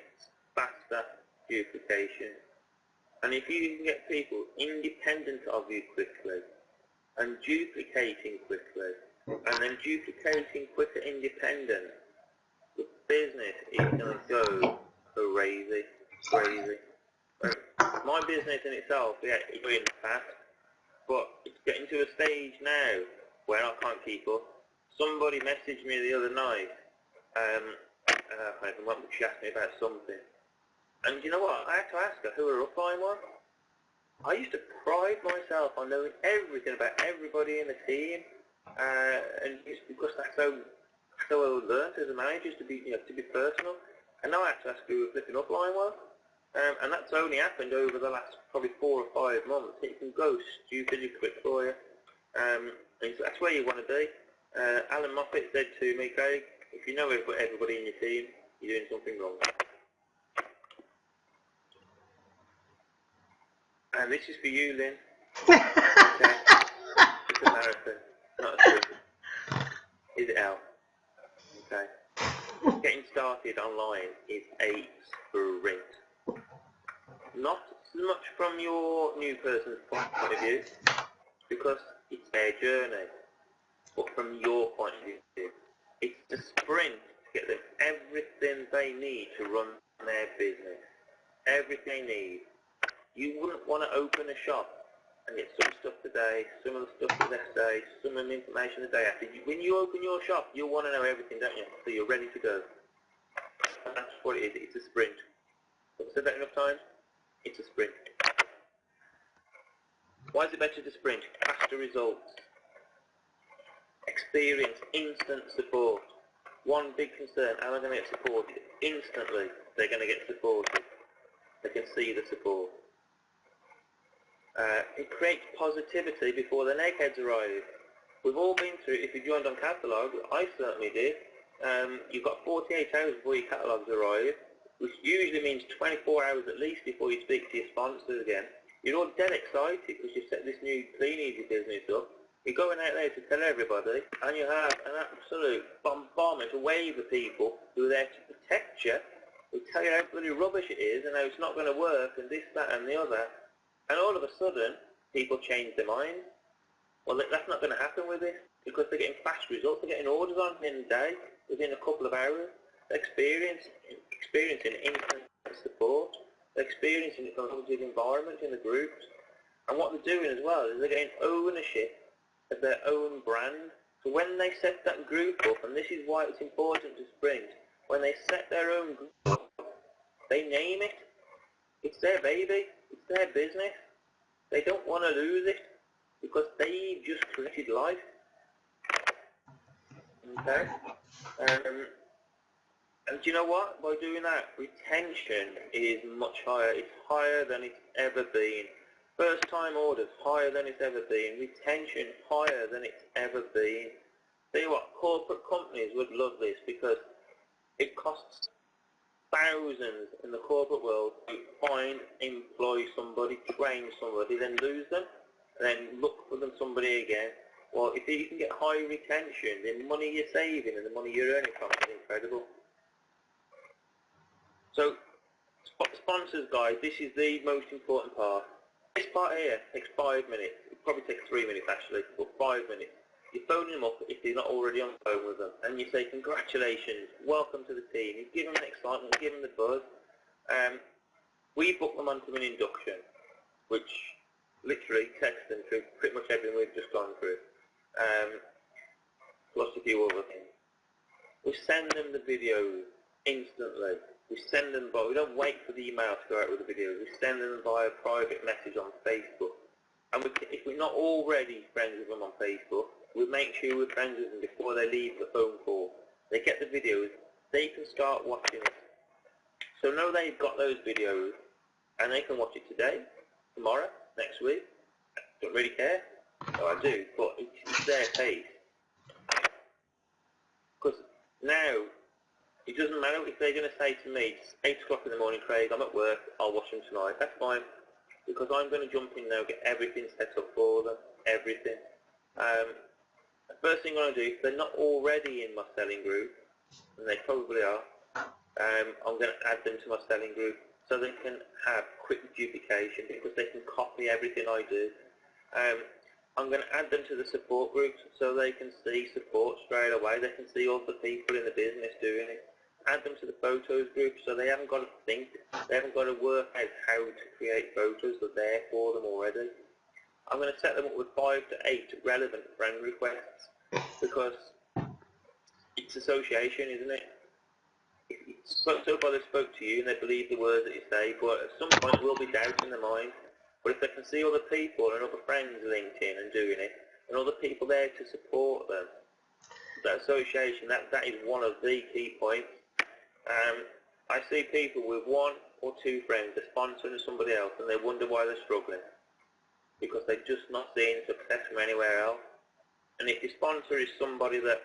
faster duplication. And if you can get people independent of you quickly and duplicating quickly and then duplicating quicker independent, the business is going to go crazy. My business in itself, yeah, it's going fast, but it's getting to a stage now where I can't keep up. Somebody messaged me the other night, she asked me about something, and you know what, I had to ask her who her upline was. I used to pride myself on knowing everything about everybody in the team, and just because that's how I learned as a manager, to be personal, and now I have to ask who her flipping upline was. And that's only happened over the last probably 4 or 5 months. It can go stupidly quick for you. And so that's where you want to be. Alan Moffat said to me, Craig, if you know everybody in your team, you're doing something wrong. And this is for you, Lynn. Okay. It's a marathon, not a sprint. Is it Al? Okay. getting started online is a sprint. Not so much from your new person's point of view, because it's their journey, but from your point of view, it's a sprint to get them everything they need to run their business. Everything they need. You wouldn't want to open a shop and get some stuff today, some of the stuff the next day, some of the information the day after. When you open your shop, you'll want to know everything, don't you? So you're ready to go. And that's what it is. It's a sprint. I've said that enough times? It's a sprint. Why is it better to sprint? Faster results. Experience, instant support. One big concern, how am I going to get supported? Instantly, they're going to get supported. They can see the support. It creates positivity before the eggheads arrive. We've all been through it. If you joined on catalogue, I certainly did. You've got 48 hours before your catalogues arrive, which usually means 24 hours at least before you speak to your sponsors again. You're all dead excited because you've set this new clean easy business up. You're going out there to tell everybody, and you have an absolute bombardment, a wave of people who are there to protect you, who tell you how bloody rubbish it is and how it's not going to work and this, that and the other. And all of a sudden, people change their mind. Well, that's not going to happen with this because they're getting fast results. They're getting orders on in a day, within a couple of hours. They're experiencing instant support. They're experiencing a positive environment in the groups. And what they're doing as well is they're getting ownership of their own brand. So when they set that group up, and this is why it's important to sprint, when they set their own group up, they name it. It's their baby. It's their business. They don't want to lose it because they've just created life. Okay? And do you know what? By doing that, retention is much higher. It's higher than it's ever been. First time orders, higher than it's ever been. Retention, higher than it's ever been. Tell you what, corporate companies would love this because it costs thousands in the corporate world to find, employ somebody, train somebody, then lose them, and then look for them somebody again. Well, if you can get high retention, the money you're saving and the money you're earning from it is incredible. So, sponsors guys, this is the most important part. This part here takes 5 minutes. It probably takes 3 minutes actually, but 5 minutes. You phone them up if they're not already on the phone with them, and you say, congratulations, welcome to the team. You give them an excitement, you give them the buzz. We book them onto an induction, which literally takes them through pretty much everything we've just gone through, plus a few other things. We send them the videos instantly. We send them by, we don't wait for the email to go out with the videos. We send them via private message on Facebook. And if we're not already friends with them on Facebook, we make sure we're friends with them before they leave the phone call. They get the videos, they can start watching it. So know they've got those videos, and they can watch it today, tomorrow, next week. Don't really care. No, I do, but it's their pace. Because now, it doesn't matter if they're going to say to me, it's 8 o'clock in the morning, Craig, I'm at work, I'll watch them tonight. That's fine, because I'm going to jump in now, get everything set up for them, everything. The first thing I'm going to do, if they're not already in my selling group, and they probably are, I'm going to add them to my selling group so they can have quick duplication because they can copy everything I do. I'm going to add them to the support groups so they can see support straight away. They can see all the people in the business doing it. Add them to the photos group so they haven't got to think, they haven't got to work out how to create photos, they're there for them already. I'm going to set them up with 5 to 8 relevant friend requests because it's association, isn't it? So far they spoke to you and they believe the words that you say, but at some point there will be doubt in their mind. But if they can see other people and other friends linked in and doing it, and other people there to support them, that association, that is one of the key points. I see people with 1 or 2 friends, they're sponsoring somebody else, and they wonder why they're struggling. Because they're just not seeing success from anywhere else. And if your sponsor is somebody that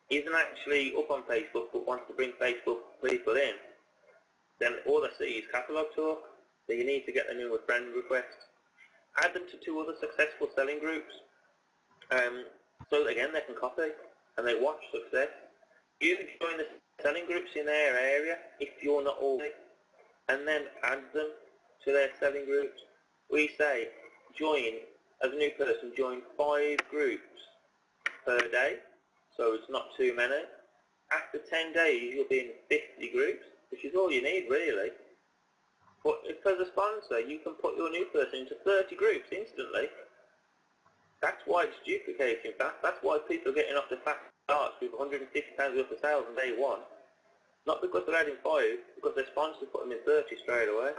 isn't actually up on Facebook but wants to bring Facebook people in, then all they see is catalogue talk. So you need to get them in with friend requests. Add them to 2 other successful selling groups. So again, they can copy and they watch success. You can join the selling groups in their area if you're not already, and then add them to their selling groups. We say join, as a new person, join 5 groups per day, so it's not too many. After 10 days you'll be in 50 groups, which is all you need really. But if as a sponsor you can put your new person into 30 groups instantly, that's why it's duplicating fast. That's why people are getting off the fast starts with £150 worth of sales on day 1. Not because they're adding 5, because their sponsors put them in 30 straight away.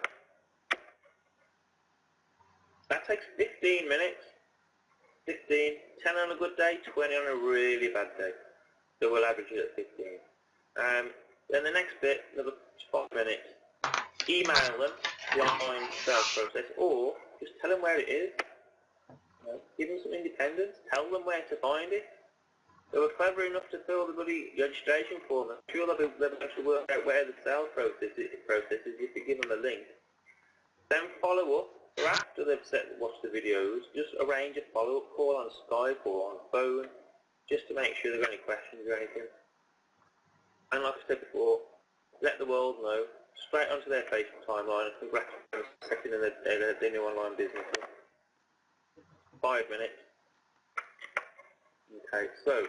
That takes 15 minutes. 15, 10 on a good day, 20 on a really bad day. So we'll average it at 15. Then the next bit, another 5 minutes. Email them the online sales process, or just tell them where it is. Give them some independence. Tell them where to find it. They were clever enough to fill the bloody registration form. I'm sure they'll be able to work out where the sales process is if you give them a link. Then follow up, or after they've watched the videos, just arrange a follow-up call on Skype or on phone, just to make sure there are any questions or anything. And like I said before, let the world know, straight onto their Facebook timeline, and congratulate them on setting their new online business. 5 minutes. Okay, so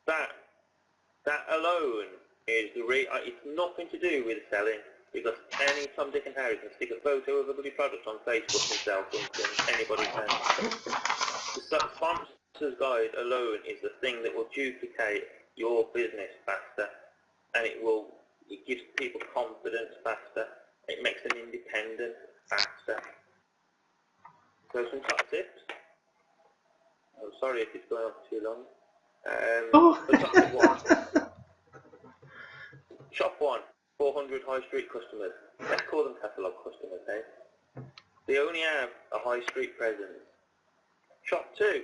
that alone is it's nothing to do with selling, because any Tom, Dick and Harry can stick a photo of a bloody product on Facebook and sell something. Anybody can. The sponsor's guide alone is the thing that will duplicate your business faster, and it gives people confidence faster. It makes them independent faster. So some top tips. I'm sorry if it's going on for too long. But top tip 1. Shop 1, 400 high street customers. Let's call them catalogue customers, eh? They only have a high street presence. Shop 2,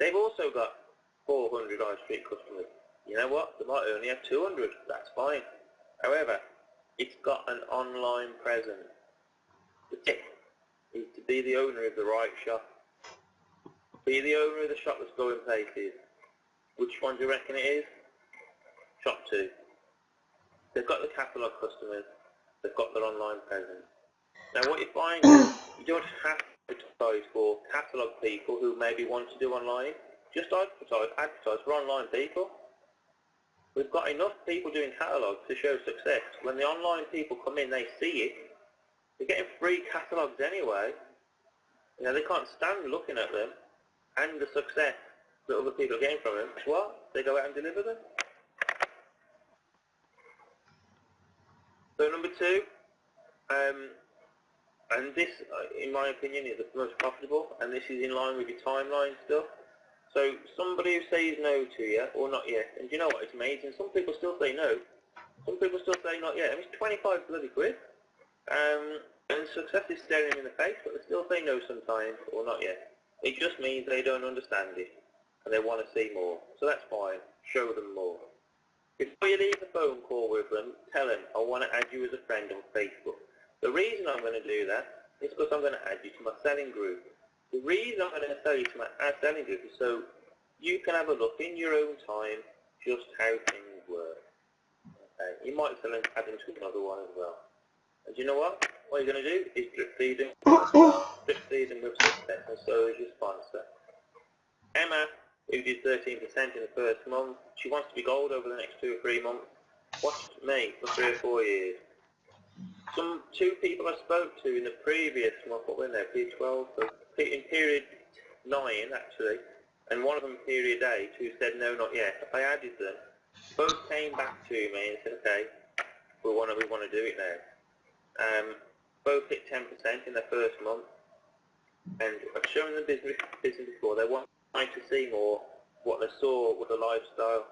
they've also got 400 high street customers. You know what? They might only have 200. That's fine. However, it's got an online presence. The tip is to be the owner of the right shop. Be the owner of the shop that's going places. Which one do you reckon it is? Shop 2. They've got the catalogue customers. They've got their online presence. Now what you find is you don't have to advertise for catalogue people who maybe want to do online. Just advertise for online people. We've got enough people doing catalogues to show success. When the online people come in, they see it. They're getting free catalogues anyway. You know, they can't stand looking at them and the success that other people are getting from them. What? They go out and deliver them. So number 2, and this, in my opinion, is the most profitable, and this is in line with your timeline stuff. So somebody who says no to you, or not yet, and you know what, it's amazing, some people still say no, some people still say not yet. I mean, it's 25 bloody quid, and success is staring them in the face, but they still say no sometimes, or not yet. It just means they don't understand it, and they want to see more, so that's fine, show them more. Before you leave the phone call with them, tell them, I want to add you as a friend on Facebook. The reason I'm going to do that is because I'm going to add you to my selling group. The reason I'm going to tell you to my selling group is so you can have a look in your own time just how things work. Okay. You might add them to another one as well. And you know what? What you're going to do is drip feed them as well. Drip feed them with success, and so is your sponsor. Emma, who did 13% in the first month, she wants to be gold over the next 2 or 3 months. Watched me for 3 or 4 years. 2 people I spoke to in the previous month, what were they, period 12, so in period 9 actually, and one of them period 8, who said no, not yet. I added them. Both came back to me and said, okay, we want to do it now. Both hit 10% in their first month, and I've shown them business before. They wanted to see more. What they saw was a lifestyle.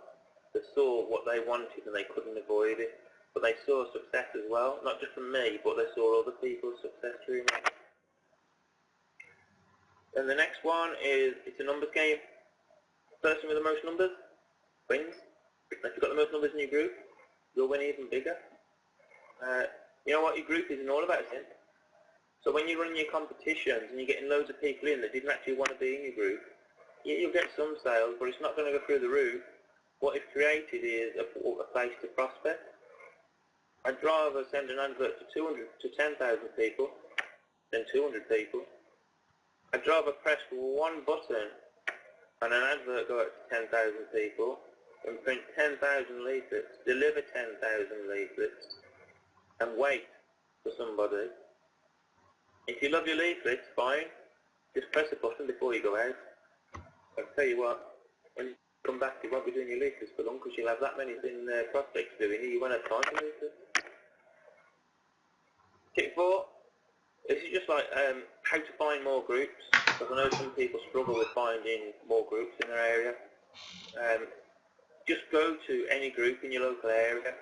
They saw what they wanted and they couldn't avoid it. But they saw success as well, not just from me, but they saw other people's success through me. And the next one is, it's a numbers game. Person with the most numbers wins. If you've got the most numbers in your group, you'll win even bigger. You know what, your group isn't all about it. So when you're running your competitions and you're getting loads of people in that didn't actually want to be in your group, you'll get some sales, but it's not going to go through the roof. what it's created is a place to prospect. I'd rather send an advert to 200 to 10,000 people than 200 people. I'd rather press one button and an advert go out to 10,000 people and print 10,000 leaflets, deliver 10,000 leaflets, and wait for somebody. If you love your leaflets, fine. Just press a button before you go out. I'll tell you what, when you come back, you won't be doing your leaflets for long because you'll have that many prospects doing it. You won't have time for leaflets. Tip 4. This is just like how to find more groups. Because I know some people struggle with finding more groups in their area. Just go to any group in your local area.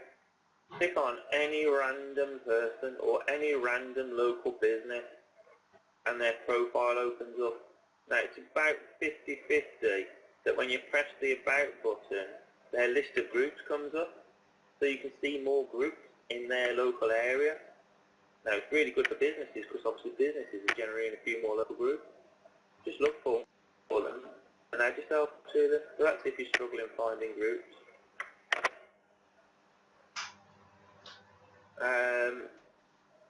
Click on any random person or any random local business and their profile opens up. Now it's about 50-50 that when you press the About button, their list of groups comes up, so you can see more groups in their local area. Now it's really good for businesses because obviously businesses are generating a few more local groups. Just look for them and add yourself to them. So that's if you're struggling finding groups.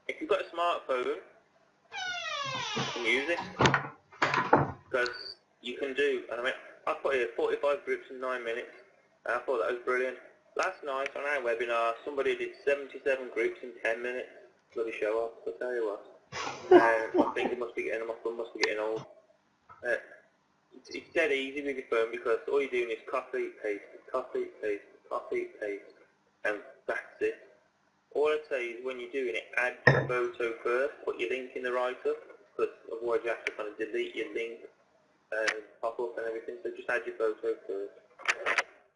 If you've got a smartphone, you can use it because you can do, and I mean, I put here 45 groups in 9 minutes. And I thought that was brilliant. Last night on our webinar, somebody did 77 groups in 10 minutes. Bloody show off, I'll tell you what. I think it must be getting, my phone must be getting old. It's dead easy with your phone because all you're doing is copy, paste, copy, paste, copy, paste, and that's it. All I'd say is when you're doing it, add your photo first, put your link in the write-up, because otherwise you have to kind of delete your link and pop up and everything, so just add your photo first.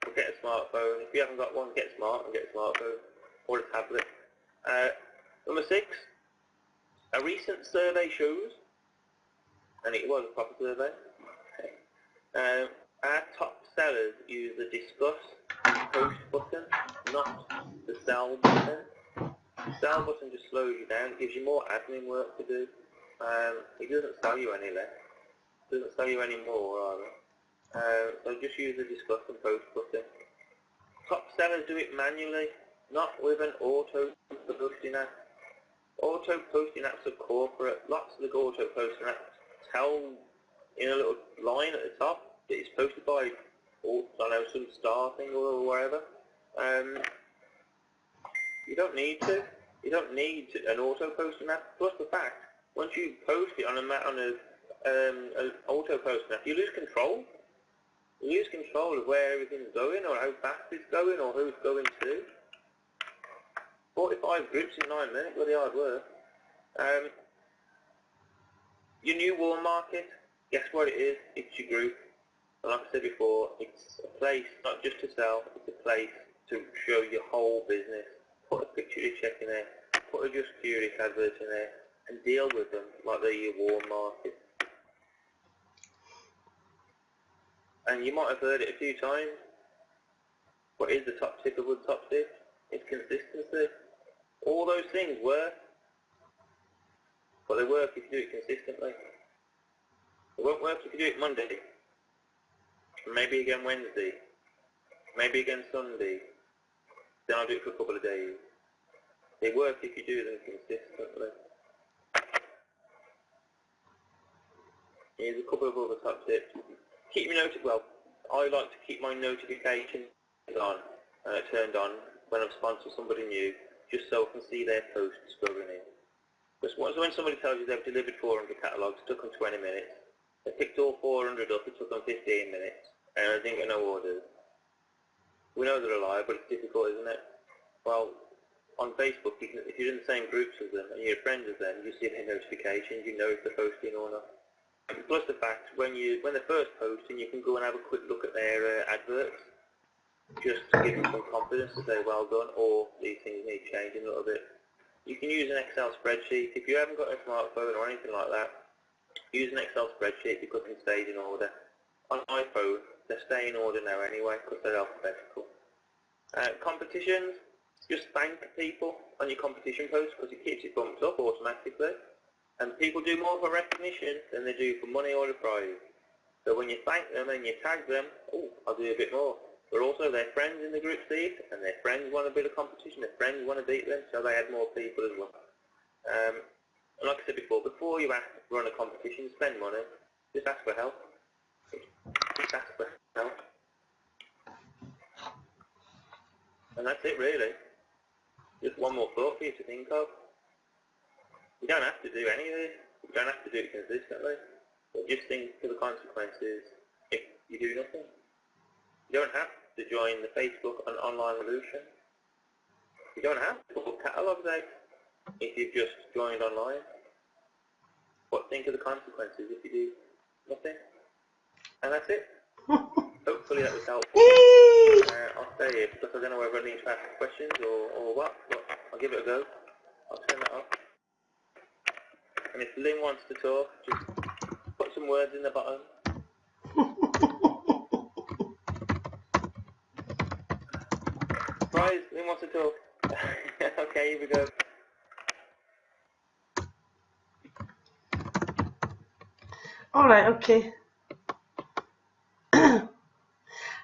Or get a smartphone. If you haven't got one, get smart and get a smartphone or a tablet. Number 6, a recent survey shows, and it was a proper survey, our top sellers use the discuss and post button, not the sell button. The sell button just slows you down, it gives you more admin work to do. It doesn't sell you any less, it doesn't sell you any more rather. So just use the discuss and post button. Top sellers do it manually, not with an auto posting app. Auto posting apps are corporate. Lots of the auto posting apps tell in a little line at the top that it's posted by, I don't know, some star thing or wherever. You don't need to. You don't need an auto posting app. Plus the fact, once you post it on an auto posting app, you lose control. You lose control of where everything's going or how fast it's going or who it's going to. 45 groups in 9 minutes, bloody hard work. Your new warm market, guess what it is? It's your group. And like I said before, it's a place not just to sell, it's a place to show your whole business. Put a picture of your check in there, put a just curious advert in there, and deal with them like they're your warm market. And you might have heard it a few times. What is the top tip of the top tip? It's consistency. All those things work, but they work if you do it consistently. It won't work if you do it Monday, maybe again Wednesday, maybe again Sunday, then I'll do it for a couple of days. They work if you do them consistently. Here's a couple of other top tips. Keep your I like to keep my notifications on, turned on when I've sponsored somebody new, just so I can see their posts going in. Because when somebody tells you they've delivered 400 catalogues, it took them 20 minutes. They picked all 400 up, it took them 15 minutes, and I didn't get no orders. We know they're a liar, but it's difficult, isn't it? Well, on Facebook, if you're in the same groups as them and you're friends with them, you see their notifications, you know if they're posting or not. Plus the fact, when they're first posting, you can go and have a quick look at their adverts, just to give them some confidence to say well done, or these things need changing a little bit. You can use an Excel spreadsheet. If you haven't got a smartphone or anything like that, use an Excel spreadsheet because it stays in order. On iPhone, they stay in order now anyway because they're alphabetical. Competitions, just thank people on your competition posts because it keeps it bumped up automatically. And people do more for recognition than they do for money or a prize. So when you thank them and you tag them, oh, I'll do a bit more. but also their friends in the group see it, and their friends want to build a competition, their friends want to beat them, so they add more people as well. And like I said before you run a competition, spend money, just ask for help. Just ask for help. And that's it really. Just one more thought for you to think of. You don't have to do any of this. You don't have to do it consistently. But just think of the consequences if you do nothing. You don't have to join the Facebook and online revolution. You don't have to put catalogues out if you've just joined online. But think of the consequences if you do nothing. And that's it. Hopefully that was helpful. I'll stay here because I don't know whether I need to ask questions or what, but I'll give it a go. I'll turn that off. And if Lynn wants to talk, just put some words in the bottom. Right, Lynn wants to talk. Okay, here we go. Alright, okay.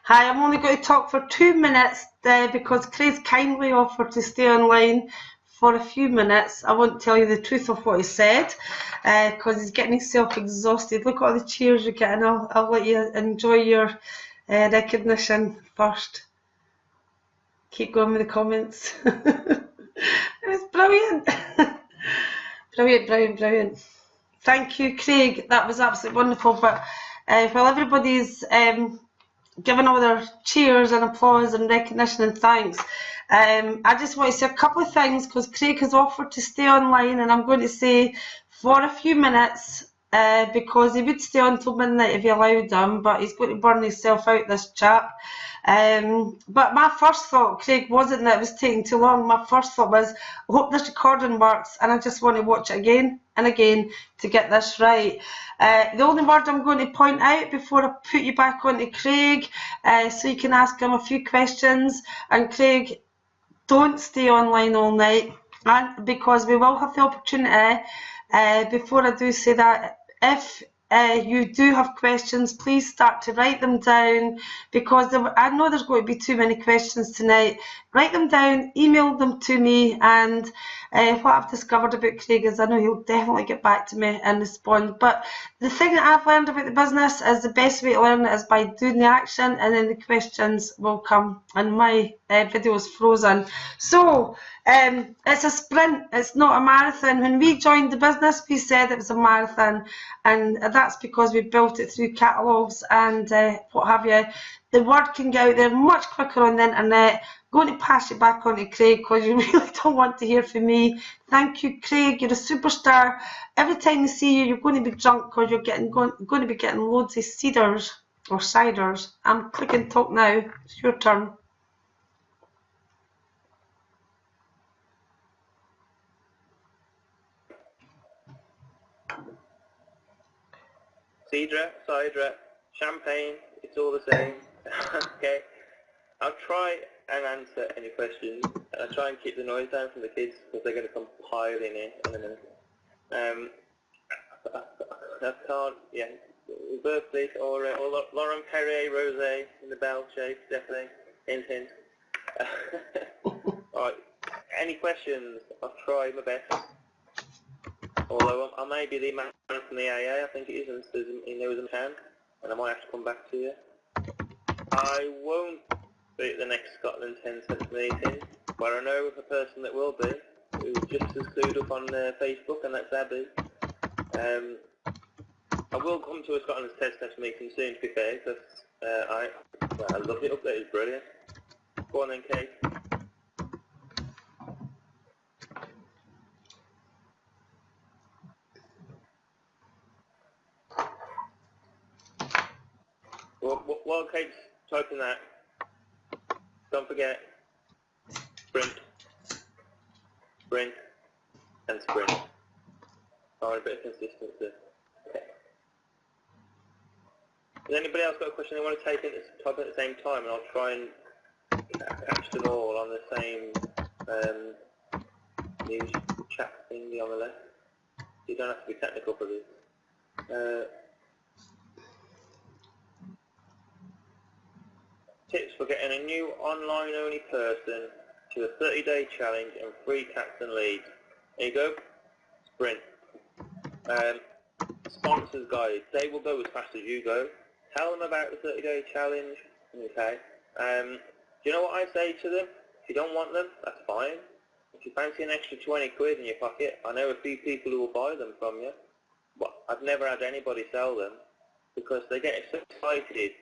Hi, I'm only going to talk for 2 minutes because Craig's kindly offered to stay online for a few minutes. I won't tell you the truth of what he said because he's getting himself exhausted. Look at all the cheers you're getting. I'll let you enjoy your recognition first. Keep going with the comments. It was brilliant. Brilliant. Thank you, Craig. That was absolutely wonderful. But while everybody's giving all their cheers and applause and recognition and thanks, I just want to say a couple of things because Craig has offered to stay online, and I'm going to say for a few minutes because he would stay on till midnight if you allowed him, but he's going to burn himself out, this chap. But my first thought, Craig, wasn't that it was taking too long. My first thought was, I hope this recording works, and I just want to watch it again and again to get this right. The only word I'm going to point out before I put you back on to Craig, so you can ask him a few questions, and Craig, don't stay online all night, and because we will have the opportunity, before I do say that, if you do have questions, please start to write them down, because I know there's going to be too many questions tonight. Write them down, email them to me, and what I've discovered about Craig is I know he'll definitely get back to me and respond. But the thing that I've learned about the business is the best way to learn it is by doing the action, and then the questions will come, and my video is frozen. So it's a sprint, it's not a marathon. When we joined the business, we said it was a marathon, and that's because we built it through catalogues and what have you. The word can get out there much quicker on the internet. I'm going to pass it back on to Craig because you really don't want to hear from me. Thank you, Craig. You're a superstar. Every time you see you, you're going to be drunk because you're going to be getting loads of ciders or ciders. I'm clicking talk now. It's your turn. Cider, champagne, it's all the same. Okay, I'll try and answer any questions. I'll try and keep the noise down from the kids because they're going to come piling in a minute. I can't, yeah, birthday or Lauren Perrier Rosé in the bell shape, definitely. Hint. Alright, any questions? I'll try my best. Although I may be the man from the AA, I think it is, and he knows him can, and I might have to come back to you. I won't be at the next Scotland 10 cent meeting, but I know a person that will be, who's just as clued up on Facebook, and that's Abby. I will come to a Scotland 10 cent meeting soon, to be fair, because I loved it up there, it's brilliant. Go on then, Kate. While Kate's typing that, don't forget sprint, and sprint. Alright, a bit of consistency. Okay. Has anybody else got a question they want to type at the same time, and I'll try and catch them all on the same news chat thingy on the left. You don't have to be technical for this. tips for getting a new online-only person to a 30-day challenge and free captain leads. There you go. Sprint. Sponsors guide. They will go as fast as you go. Tell them about the 30-day challenge. Okay. Do you know what I say to them? If you don't want them, that's fine. If you fancy an extra 20 quid in your pocket, I know a few people who will buy them from you. But I've never had anybody sell them because they get so excited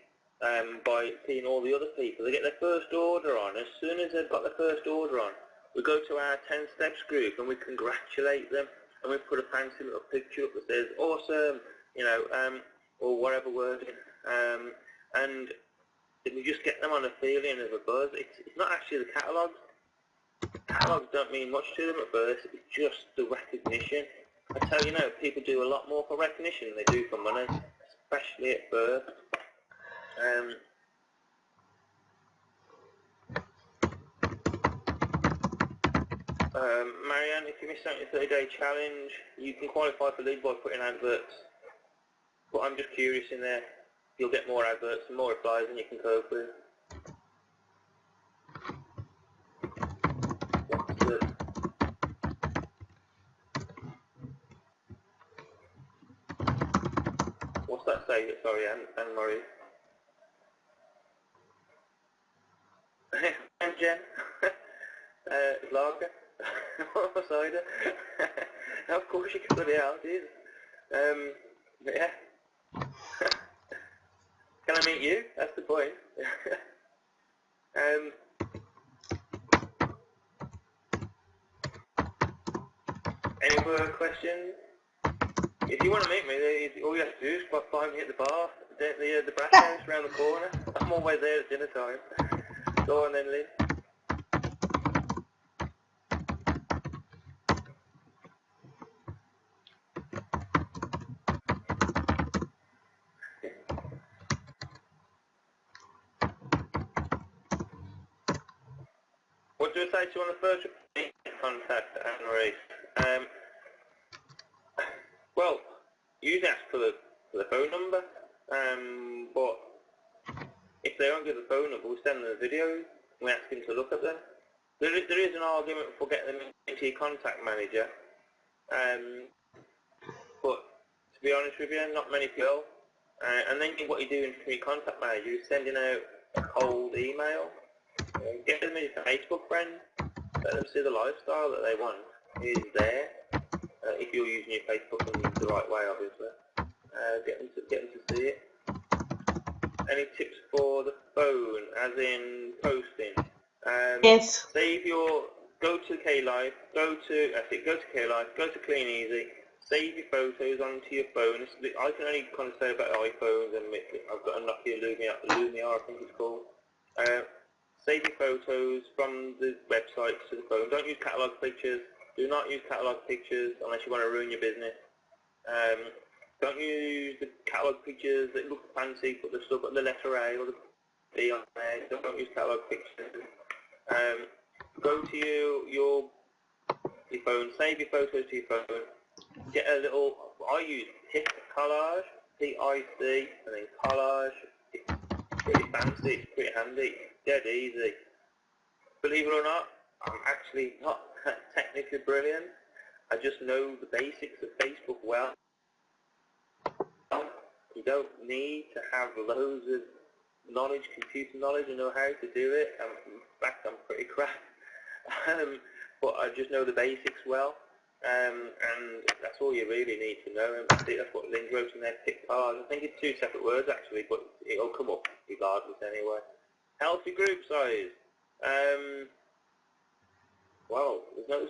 by seeing all the other people. They get their first order on. As soon as they've got their first order on, we go to our 10 steps group and we congratulate them, and we put a fancy little picture up that says awesome, you know, or whatever wording, and we just get them on a feeling of a buzz. It's not actually the catalogues. Catalogues don't mean much to them at first. It's just the recognition. I tell you now, people do a lot more for recognition than they do for money, especially at first. Marianne, if you miss out your 30-day challenge, you can qualify for lead by putting adverts. But I'm just curious in there. You'll get more adverts and more replies than you can cope with. What's that say? Sorry, Anne-Marie. And Jen. Lager. Or cider. Of course you can put it out, it is. Yeah. Can I meet you? That's the point. Any more questions? If you want to meet me, all you have to do is find me at the bar, the brass house around the corner. I'm always there at dinner time. Go on then, Lynn. What do I say to you on the first contact, Anne-Marie? Well, you ask for the phone number, but if they don't give the phone number, we send them the videos, and we ask them to look at them. There is an argument for getting them into your contact manager, but to be honest with you, not many people. And then what you're doing from your contact manager is sending out a cold email. Get them as a Facebook friend, let them see the lifestyle that they want is there, if you're using your Facebook in the right way, obviously. Get them to see it. Any tips for the phone, as in posting? Yes. Say if you're, go to K-Life, go to Clean Easy, save your photos onto your phone. I can only kind of say about iPhones, and I've got a Nokia Lumia, I think it's called. Save your photos from the website to the phone. Don't use catalogue pictures. Do not use catalogue pictures unless you want to ruin your business. Don't use the catalogue pictures that look fancy, but they've still got the letter A or the B on there. Don't use catalogue pictures. Go to your phone, save your photos to your phone. Get a little, I use PIC collage, P-I-C, and then collage. It's pretty fancy, it's pretty handy, dead easy. Believe it or not, I'm actually not technically brilliant. I just know the basics of Facebook well. You don't need to have loads of knowledge, computer knowledge, and know how to do it. In fact, I'm pretty crap. But I just know the basics well. And that's all you really need to know. And that's what Lynn wrote in there, PIC collage. I think it's two separate words actually, but it'll come up regardless anyway. Healthy group size. Well, there's no...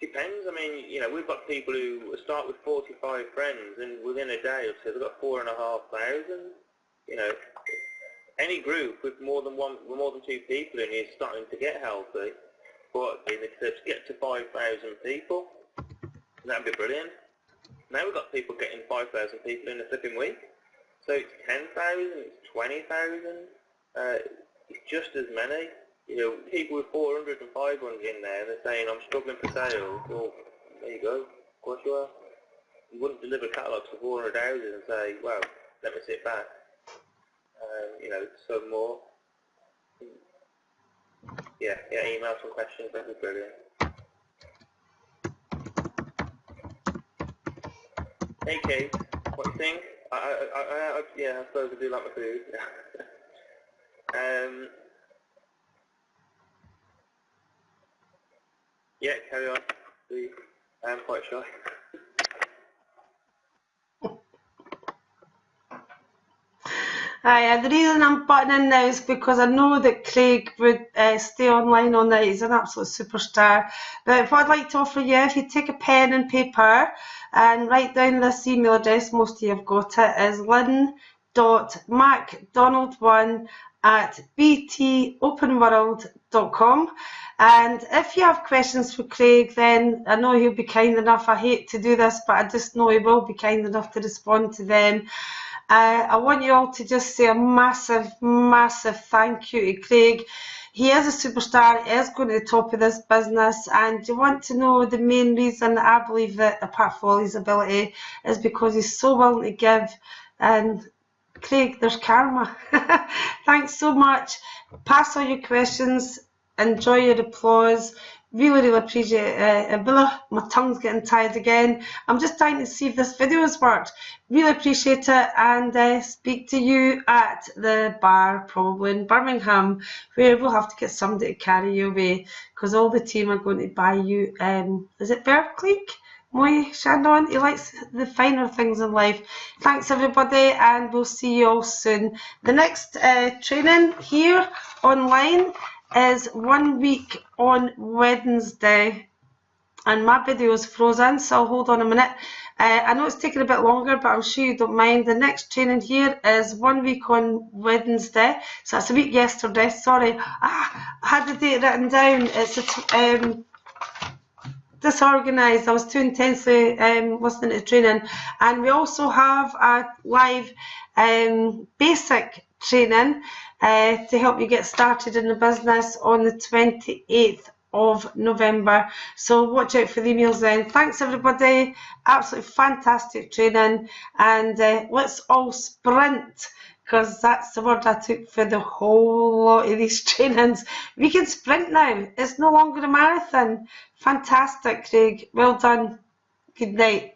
Depends. I mean, you know, we've got people who start with 45 friends, and within a day or two they've got 4,500. You know, any group with more than two people in is starting to get healthy. But let's get to 5,000 people. That'd be brilliant. Now we've got people getting 5,000 people in a flipping week. So it's 10,000, it's 20,000. It's just as many. You know, people with 400 and 500 in there, they're saying, I'm struggling for sales. Well, there you go. Of course you are. You wouldn't deliver catalogues for 400 houses and say, well, let me sit back. you know, some more. Yeah, email some questions, that'd be brilliant. Hey Kate, what do you think? Yeah, I suppose I do like my food. Yeah, carry on, please. I am quite shy. The reason I'm butting in now is because I know that Craig would stay online all night. He's an absolute superstar. But what I'd like to offer you, if you take a pen and paper and write down this email address, most of you have got it, is lynn.macdonald1@btopenworld.com. And if you have questions for Craig, then I know he'll be kind enough. I hate to do this, but I just know he will be kind enough to respond to them. I want you all to just say a massive, massive thank you to Craig. He is a superstar, he is going to the top of this business, and you want to know the main reason I believe that, apart from all his ability, is because he's so willing to give. And Craig, there's karma. Thanks so much. Pass all your questions, enjoy your applause. Really appreciate it. My tongue's getting tired again. I'm just trying to see if this video has worked. Really appreciate it, and speak to you at the bar, probably in Birmingham, where we'll have to get somebody to carry you away, because all the team are going to buy you, is it Berkeley? Moy Shannon, he likes the finer things in life. Thanks everybody, and we'll see you all soon. The next training here online is 1 week on Wednesday, and my video is frozen, so I'll hold on a minute. I know it's taking a bit longer, but I'm sure you don't mind. The next training here is 1 week on Wednesday, so that's a week yesterday. Sorry, I had the date written down. It's disorganised. I was too intensely listening to training. And we also have a live basic training to help you get started in the business on the 28th of November. So watch out for the emails then. Thanks everybody. Absolutely fantastic training, and let's all sprint, because that's the word I took for the whole lot of these trainings. We can sprint now. It's no longer a marathon. Fantastic, Craig. Well done. Good night.